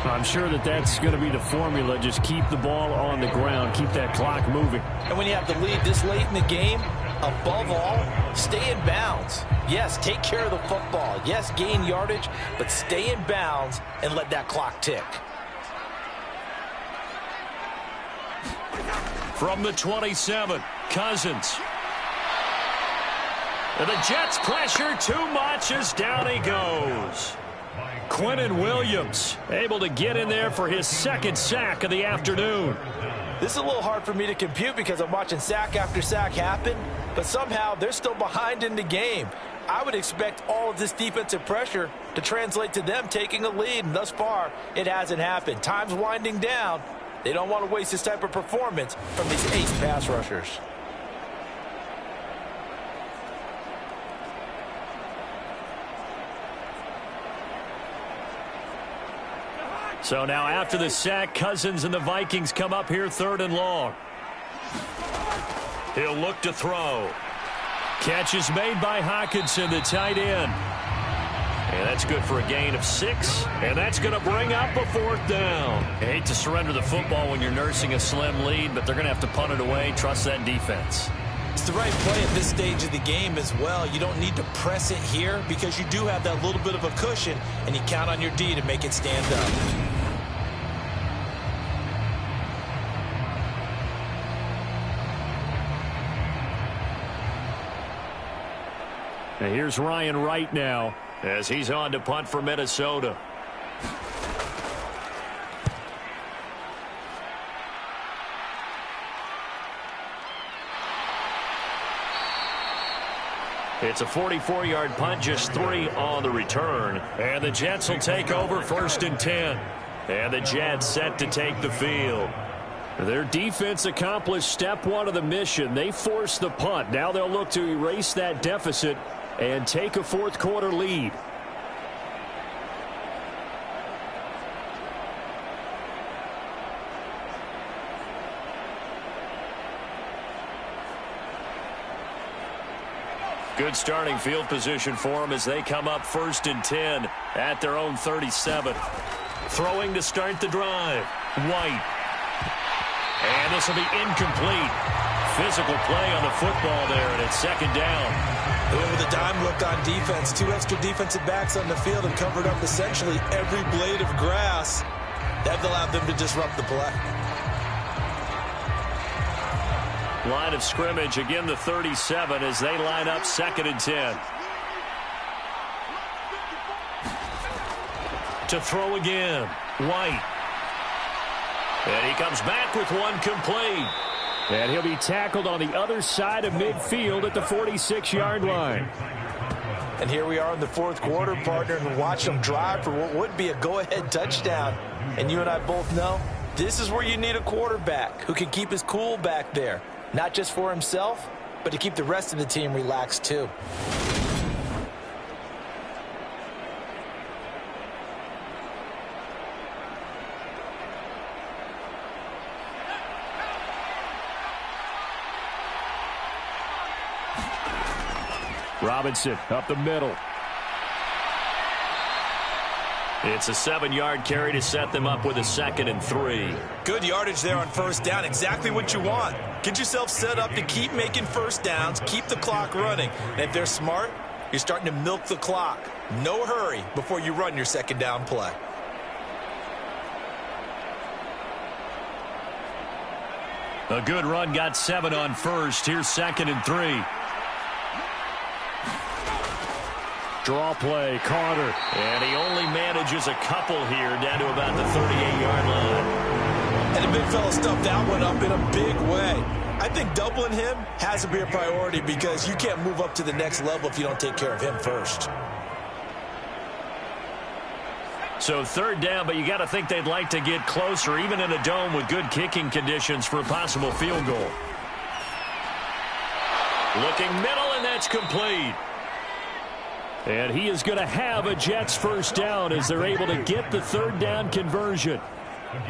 I'm sure that's going to be the formula. Just keep the ball on the ground. Keep that clock moving. And when you have the lead this late in the game, above all, stay in bounds. Yes, take care of the football. Yes, gain yardage, but stay in bounds and let that clock tick. From the 27, Cousins. And the Jets pressure too much as down he goes. Quentin Williams able to get in there for his 2nd sack of the afternoon. This is a little hard for me to compute because I'm watching sack after sack happen, but somehow they're still behind in the game. I would expect all of this defensive pressure to translate to them taking a lead, and thus far it hasn't happened. Time's winding down. They don't want to waste this type of performance from these ace pass rushers. So now after the sack, Cousins and the Vikings come up here 3rd and long. He'll look to throw. Catch is made by Hockenson, the tight end. And that's good for a gain of 6. And that's going to bring up a 4th down. I hate to surrender the football when you're nursing a slim lead, but they're going to have to punt it away. Trust that defense. It's the right play at this stage of the game as well. You don't need to press it here because you do have that little bit of a cushion, and you count on your D to make it stand up. And here's Ryan Wright now as he's on to punt for Minnesota. It's a 44-yard punt, just 3 on the return. And the Jets will take over 1st and 10. And the Jets set to take the field. Their defense accomplished step 1 of the mission. They forced the punt. Now they'll look to erase that deficit and take a 4th quarter lead. Good starting field position for them as they come up 1st and 10 at their own 37. Throwing to start the drive. White. And this will be incomplete. Physical play on the football there, and it's 2nd down. With a dime look on defense, 2 extra defensive backs on the field and covered up essentially every blade of grass. That allowed them to disrupt the play. Line of scrimmage, again the 37 as they line up 2nd and 10. To throw again, White. And he comes back with one complete. And he'll be tackled on the other side of midfield at the 46-yard line. And here we are in the 4th quarter, partner, and watch them drive for what would be a go-ahead touchdown. And you and I both know this is where you need a quarterback who can keep his cool back there. Not just for himself, but to keep the rest of the team relaxed too. Robinson up the middle. It's a 7-yard carry to set them up with a 2nd and 3. Good yardage there on 1st down. Exactly what you want. Get yourself set up to keep making 1st downs, keep the clock running. And if they're smart, you're starting to milk the clock. No hurry before you run your 2nd down play. A good run, got 7 on 1st. Here's 2nd and 3. Draw play, Carter. And he only manages a couple here down to about the 38-yard line. And the big fella stuffed that one up in a big way. I think doubling him has to be a priority because you can't move up to the next level if you don't take care of him first. So 3rd down, but you got to think they'd like to get closer, even in a dome with good kicking conditions for a possible field goal. Looking middle, and that's complete. And he is going to have a Jets 1st down as they're able to get the 3rd down conversion.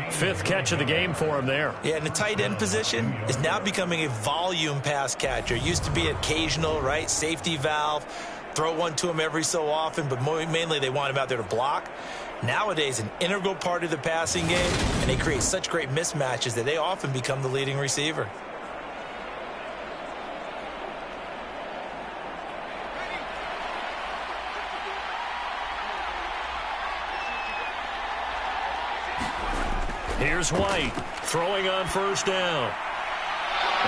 5th catch of the game for him there. Yeah, and the tight end position is now becoming a volume pass catcher. Used to be occasional, right? Safety valve. Throw one to him every so often, but mainly they want him out there to block. Nowadays, an integral part of the passing game, and they create such great mismatches that they often become the leading receiver. Here's White throwing on 1st down.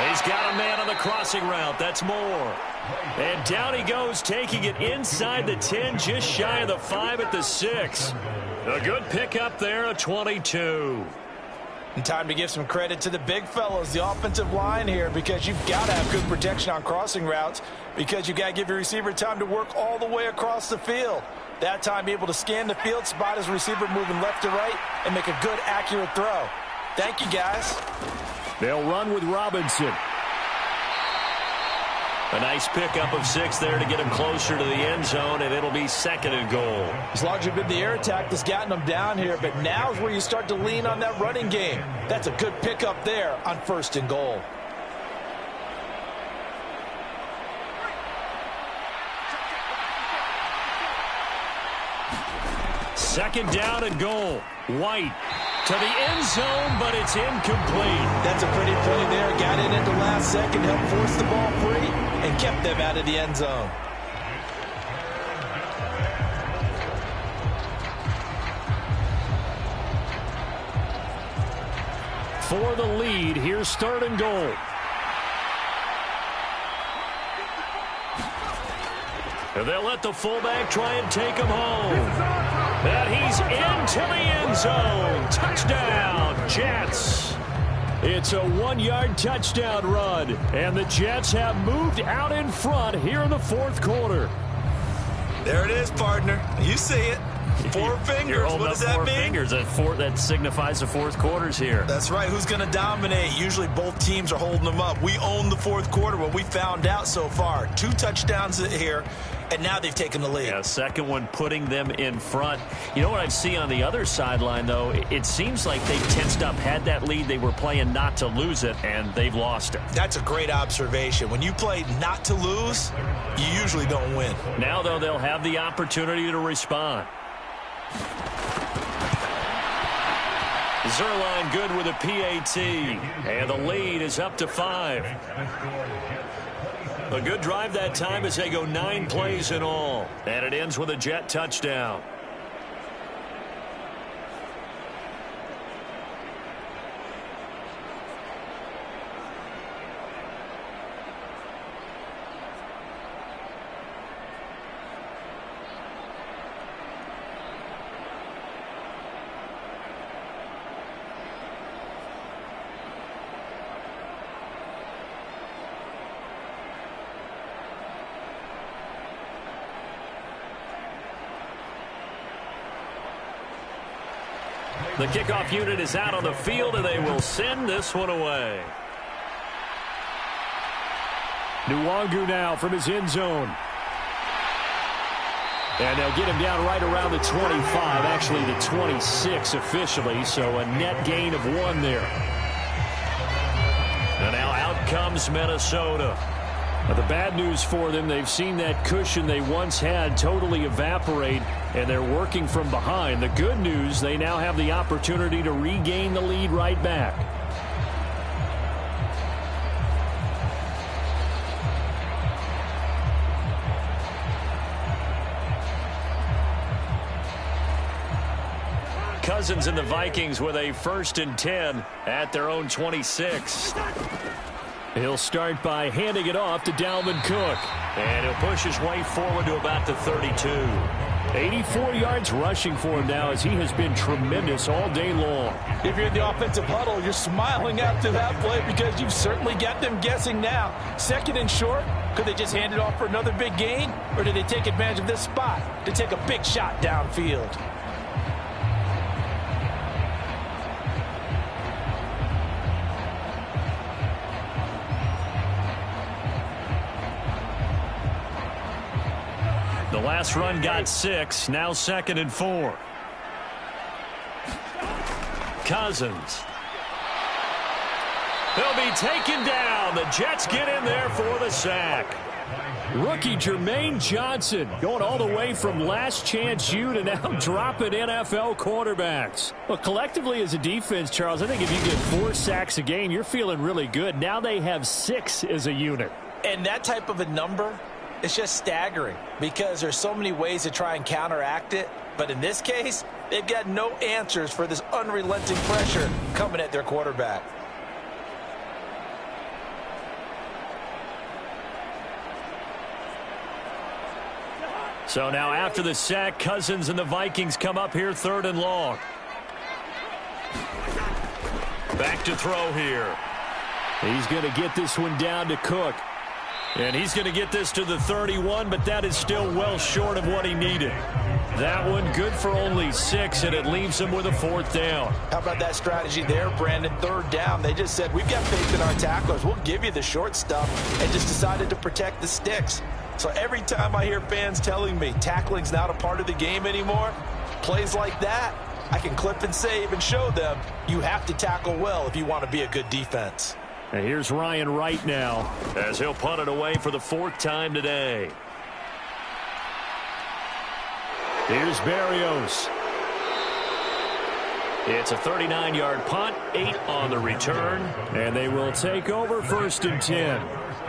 He's got a man on the crossing route. That's Moore. And down he goes, taking it inside the 10, just shy of the 5 at the 6. A good pickup there, a 22. And time to give some credit to the big fellows, the offensive line here, because you've got to have good protection on crossing routes because you've got to give your receiver time to work all the way across the field. That time, be able to scan the field, spot his receiver moving left to right, and make a good, accurate throw. Thank you, guys. They'll run with Robinson. A nice pickup of 6 there to get him closer to the end zone, and it'll be 2nd and goal. It's largely been the air attack that's gotten them down here, but now is where you start to lean on that running game. That's a good pickup there on 1st and goal. Second down and goal. White to the end zone, but it's incomplete. That's a pretty play there. Got in at the last second, helped force the ball free, and kept them out of the end zone. For the lead, here's 3rd and goal. And they'll let the fullback try and take him home. And he's into the end zone. Touchdown, Jets. It's a 1-yard touchdown run. And the Jets have moved out in front here in the fourth quarter. There it is, partner. You see it. 4 fingers. What does that mean? 4 fingers. That signifies the fourth quarter's here. That's right. Who's going to dominate? Usually both teams are holding them up. We own the fourth quarter, what we found out so far. 2 touchdowns here, and now they've taken the lead. Yeah, second one putting them in front. You know what I see on the other sideline, though? It seems like they've tensed up. Had that lead, they were playing not to lose it, and they've lost it. That's a great observation. When you play not to lose, you usually don't win. Now, though, they'll have the opportunity to respond. Zerline good with a PAT, and the lead is up to 5. A good drive that time as they go 9 plays in all, and it ends with a Jet touchdown. The kickoff unit is out on the field, and they will send this one away. Nwangu now from his end zone. And they'll get him down right around the 25, actually the 26 officially, so a net gain of 1 there. And now out comes Minnesota. Now the bad news for them, they've seen that cushion they once had totally evaporate, and they're working from behind. The good news, they now have the opportunity to regain the lead right back. Cousins and the Vikings with a 1st and 10 at their own 26. He'll start by handing it off to Dalvin Cook. And he'll push his way forward to about the 32. 84 yards rushing for him now as he has been tremendous all day long. If you're in the offensive huddle, you're smiling after that play because you've certainly got them guessing now. 2nd and short, could they just hand it off for another big gain? Or did they take advantage of this spot to take a big shot downfield? The last run got 6. Now 2nd and 4. Cousins. He'll be taken down. The Jets get in there for the sack. Rookie Jermaine Johnson going all the way from last chance U to now dropping NFL quarterbacks. Well, collectively as a defense, Charles, I think if you get 4 sacks a game, you're feeling really good. Now they have 6 as a unit. And that type of a number, it's just staggering because there's so many ways to try and counteract it. But in this case, they've got no answers for this unrelenting pressure coming at their quarterback. So now after the sack, Cousins and the Vikings come up here 3rd and long. Back to throw here. He's going to get this one down to Cook. And he's going to get this to the 31, but that is still well short of what he needed. That one good for only 6, and it leaves him with a 4th down. How about that strategy there, Brandon? 3rd down. They just said, we've got faith in our tacklers. We'll give you the short stuff, and just decided to protect the sticks. So every time I hear fans telling me tackling's not a part of the game anymore, plays like that, I can clip and save and show them you have to tackle well if you want to be a good defense. And here's Ryan Wright now as he'll punt it away for the 4th time today. Here's Berrios. It's a 39-yard punt, 8 on the return. And they will take over 1st and 10.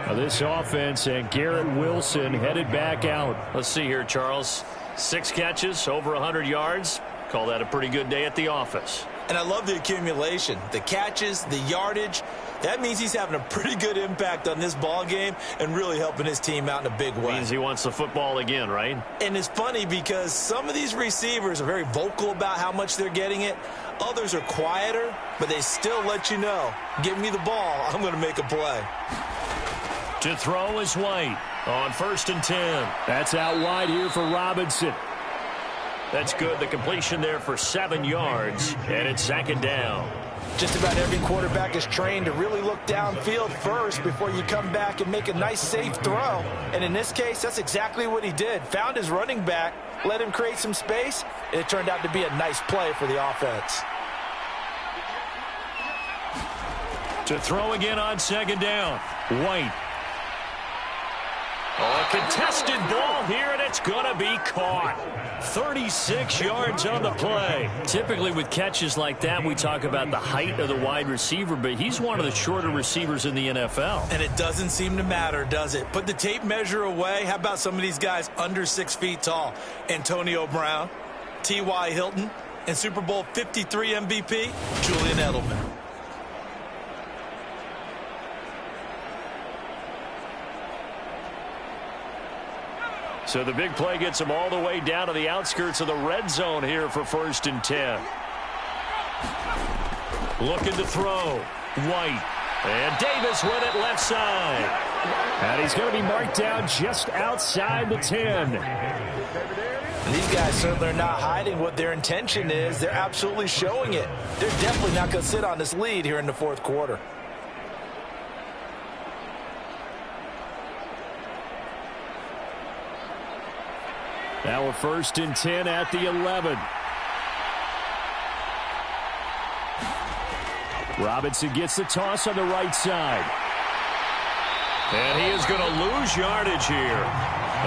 Now this offense and Garrett Wilson headed back out. Let's see here, Charles. 6 catches, over 100 yards. Call that a pretty good day at the office. And I love the accumulation, the catches, the yardage. That means he's having a pretty good impact on this ball game and really helping his team out in a big way. Means he wants the football again, right? And it's funny because some of these receivers are very vocal about how much they're getting it. Others are quieter, but they still let you know, give me the ball, I'm going to make a play. To throw is White on 1st and 10. That's out wide here for Robinson. That's good. The completion there for 7 yards, and it's 2nd down. Just about every quarterback is trained to really look downfield first before you come back and make a nice, safe throw. And in this case, that's exactly what he did. Found his running back, let him create some space, and it turned out to be a nice play for the offense. To throw again on 2nd down, White. Oh, a contested ball here, and it's going to be caught. 36 yards on the play. Typically with catches like that, we talk about the height of the wide receiver, but he's one of the shorter receivers in the NFL. And it doesn't seem to matter, does it? Put the tape measure away. How about some of these guys under 6 feet tall? Antonio Brown, T.Y. Hilton, and Super Bowl 53 MVP, Julian Edelman. So the big play gets him all the way down to the outskirts of the red zone here for 1st and 10. Looking to throw. White. And Davis with it left side. And he's going to be marked down just outside the 10. These guys certainly are not hiding what their intention is. They're absolutely showing it. They're definitely not going to sit on this lead here in the 4th quarter. Now we're 1st and 10 at the 11. Robinson gets the toss on the right side. And he is going to lose yardage here.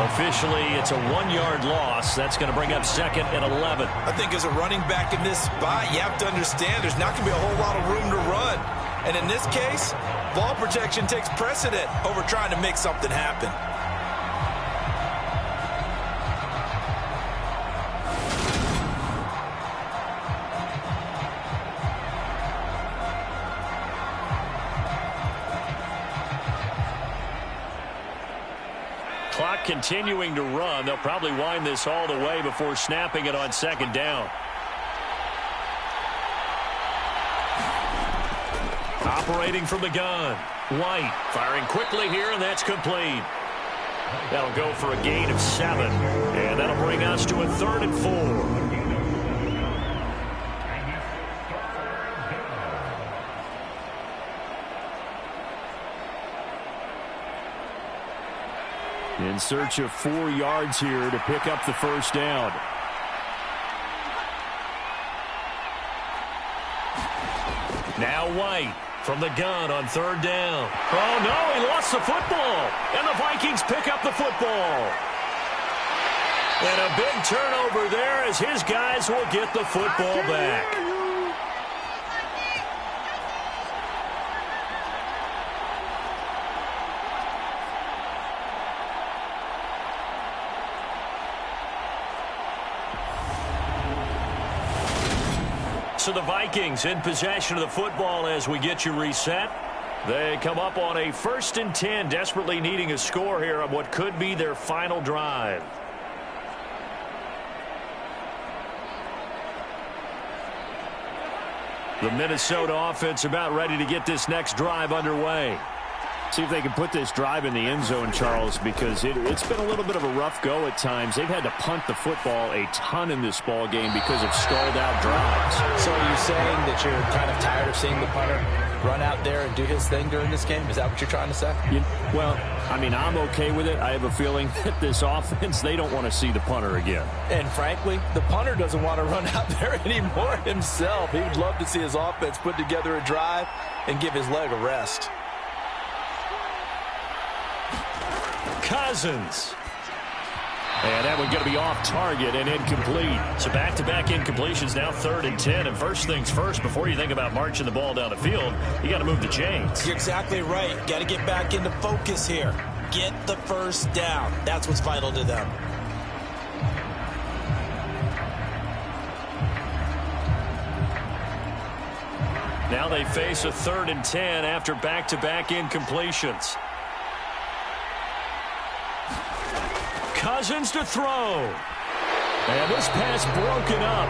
Officially, it's a 1-yard loss. That's going to bring up 2nd and 11. I think as a running back in this spot, you have to understand there's not going to be a whole lot of room to run. And in this case, ball protection takes precedent over trying to make something happen. Clock continuing to run. They'll probably wind this all the way before snapping it on 2nd down. Operating from the gun. White firing quickly here, and that's complete. That'll go for a gain of 7. And that'll bring us to a 3rd and 4. In search of 4 yards here to pick up the 1st down. Now White from the gun on 3rd down. Oh, no, he lost the football. And the Vikings pick up the football. And a big turnover there as his guys will get the football back. So the Vikings in possession of the football as we get you reset. They come up on a 1st and 10, desperately needing a score here on what could be their final drive. The Minnesota offense about ready to get this next drive underway. See if they can put this drive in the end zone, Charles, because it's been a little bit of a rough go at times. They've had to punt the football a ton in this ball game because of stalled out drives. So are you saying that you're kind of tired of seeing the punter run out there and do his thing during this game? Is that what you're trying to say? Well, I mean, I'm okay with it. I have a feeling that this offense, they don't want to see the punter again. And frankly, the punter doesn't want to run out there anymore himself. He would love to see his offense put together a drive and give his leg a rest. Cousins. And that one's going to be off target and incomplete. So back-to-back incompletions, now 3rd and 10. And first things first, before you think about marching the ball down the field, you got to move the chains. You're exactly right. Got to get back into focus here. Get the 1st down. That's what's vital to them. Now they face a 3rd and 10 after back-to-back incompletions. Cousins to throw. And this pass broken up.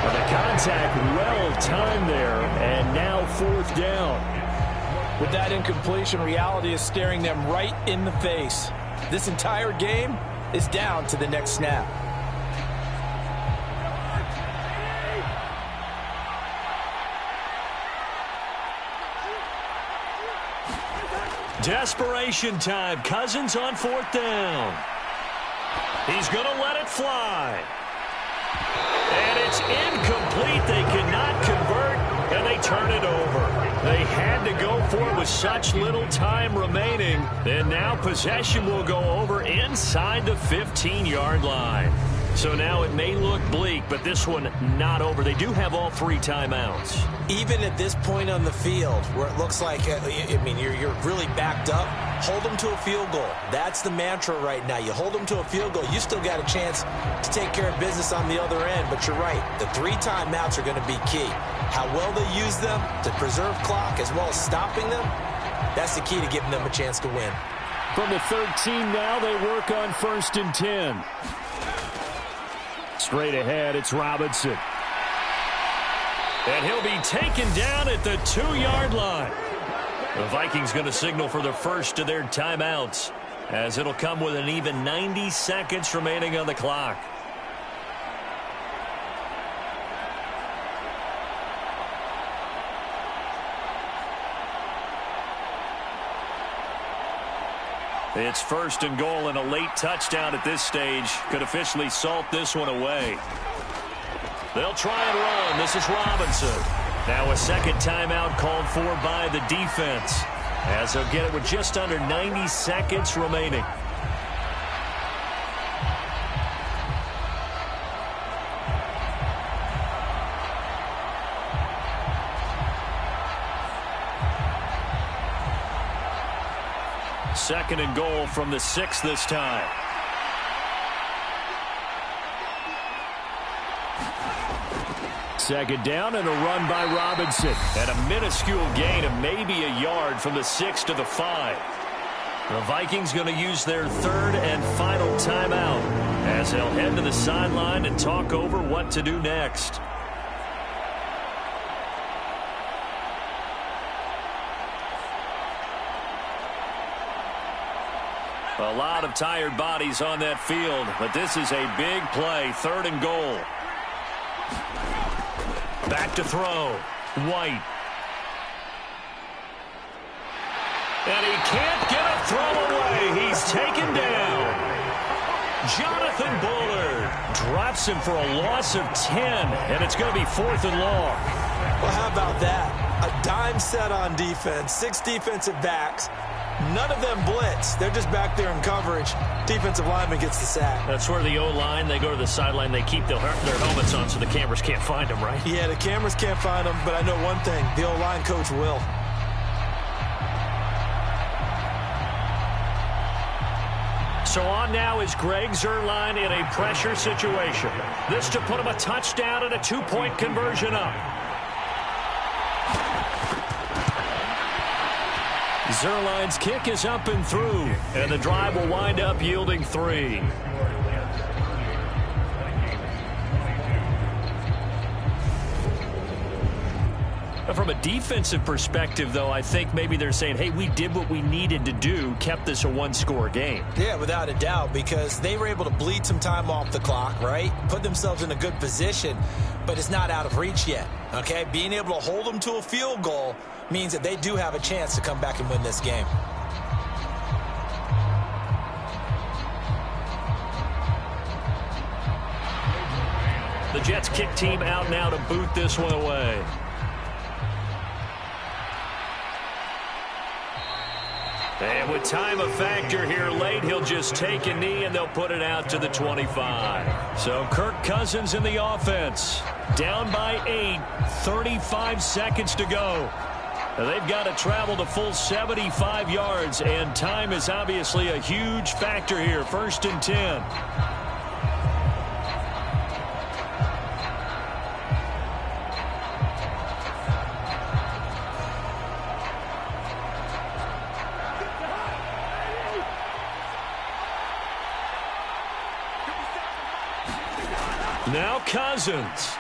But the contact well-timed there, and now 4th down. With that incompletion, reality is staring them right in the face. This entire game is down to the next snap. Desperation time. Cousins on 4th down. He's going to let it fly. And it's incomplete. They cannot convert, and they turn it over. They had to go for it with such little time remaining. And now possession will go over inside the 15-yard line. So now it may look bleak, but this one not over. They do have all 3 timeouts. Even at this point on the field, where it looks like, you're really backed up, hold them to a field goal. That's the mantra right now. You hold them to a field goal, you still got a chance to take care of business on the other end. But you're right, the 3 timeouts are going to be key. How well they use them to preserve clock as well as stopping them, that's the key to giving them a chance to win. From the 13 now, they work on 1st and 10. Straight ahead, it's Robinson. And he'll be taken down at the 2-yard line. The Vikings going to signal for the first of their timeouts, as it'll come with an even 90 seconds remaining on the clock. It's 1st and goal, and a late touchdown at this stage could officially salt this one away. They'll try and run. This is Robinson. Now a second timeout called for by the defense, as they'll get it with just under 90 seconds remaining. Second and goal from the 6 this time. Second down and a run by Robinson. And a minuscule gain of maybe a yard from the 6 to the 5. The Vikings going to use their 3rd and final timeout, as they'll head to the sideline and talk over what to do next. A lot of tired bodies on that field, but this is a big play. 3rd and goal. Back to throw. White. And he can't get a throw away. He's taken down. Jonathan Bullard drops him for a loss of 10, and it's going to be 4th and long. Well, how about that? A dime set on defense, 6 defensive backs. None of them blitz. They're just back there in coverage. Defensive lineman gets the sack. That's where the O-line, they go to the sideline, they keep their helmets on so the cameras can't find them, right? Yeah, the cameras can't find them, but I know one thing. The O-line coach will. So on now is Greg Zuerlein in a pressure situation. This to put him a touchdown and a 2-point conversion up. Zuerlein's kick is up and through, and the drive will wind up yielding 3. From a defensive perspective, though, I think maybe they're saying, hey, we did what we needed to do, kept this a 1-score game. Yeah, without a doubt, because they were able to bleed some time off the clock, right? Put themselves in a good position, but it's not out of reach yet, okay? Being able to hold them to a field goal means that they do have a chance to come back and win this game. The Jets kick team out now to boot this one away. And with time a factor here late, he'll just take a knee and they'll put it out to the 25. So Kirk Cousins in the offense. Down by 8, 35 seconds to go. They've got to travel the full 75 yards, and time is obviously a huge factor here. 1st and 10. Now Cousins.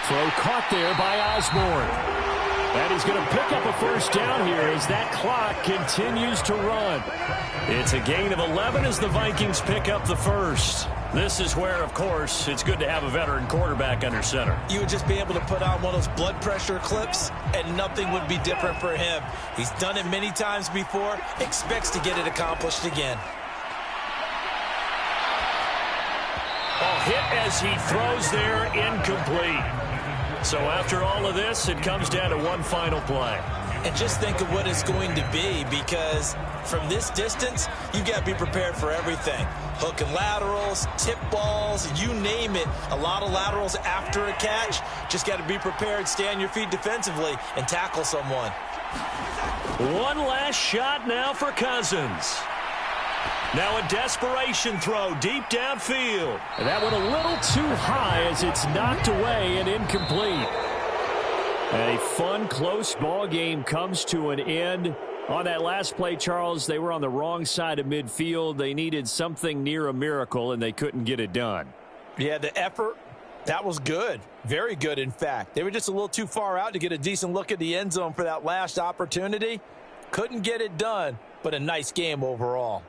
Throw caught there by Osborne. And he's going to pick up a first down here as that clock continues to run. It's a gain of 11 as the Vikings pick up the first. This is where, of course, it's good to have a veteran quarterback under center. You would just be able to put on one of those blood pressure clips, and nothing would be different for him. He's done it many times before, expects to get it accomplished again. A hit as he throws there, incomplete. So after all of this, it comes down to one final play. And just think of what it's going to be, because from this distance, you've got to be prepared for everything. Hook and laterals, tip balls, you name it. A lot of laterals after a catch. Just got to be prepared, stay on your feet defensively, and tackle someone. One last shot now for Cousins. Now a desperation throw deep downfield. And that went a little too high as it's knocked away and incomplete. A fun, close ball game comes to an end. On that last play, Charles, they were on the wrong side of midfield. They needed something near a miracle, and they couldn't get it done. Yeah, the effort, that was good. Very good, in fact. They were just a little too far out to get a decent look at the end zone for that last opportunity. Couldn't get it done, but a nice game overall.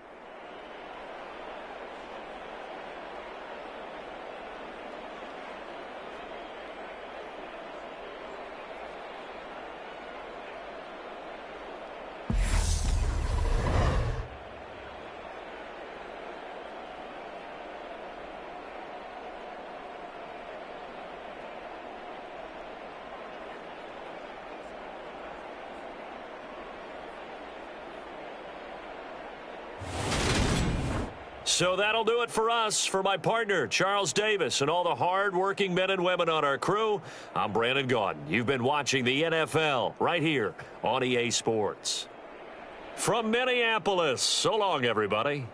So that'll do it for us. For my partner, Charles Davis, and all the hard-working men and women on our crew, I'm Brandon Gaudin. You've been watching the NFL right here on EA Sports. From Minneapolis, so long, everybody.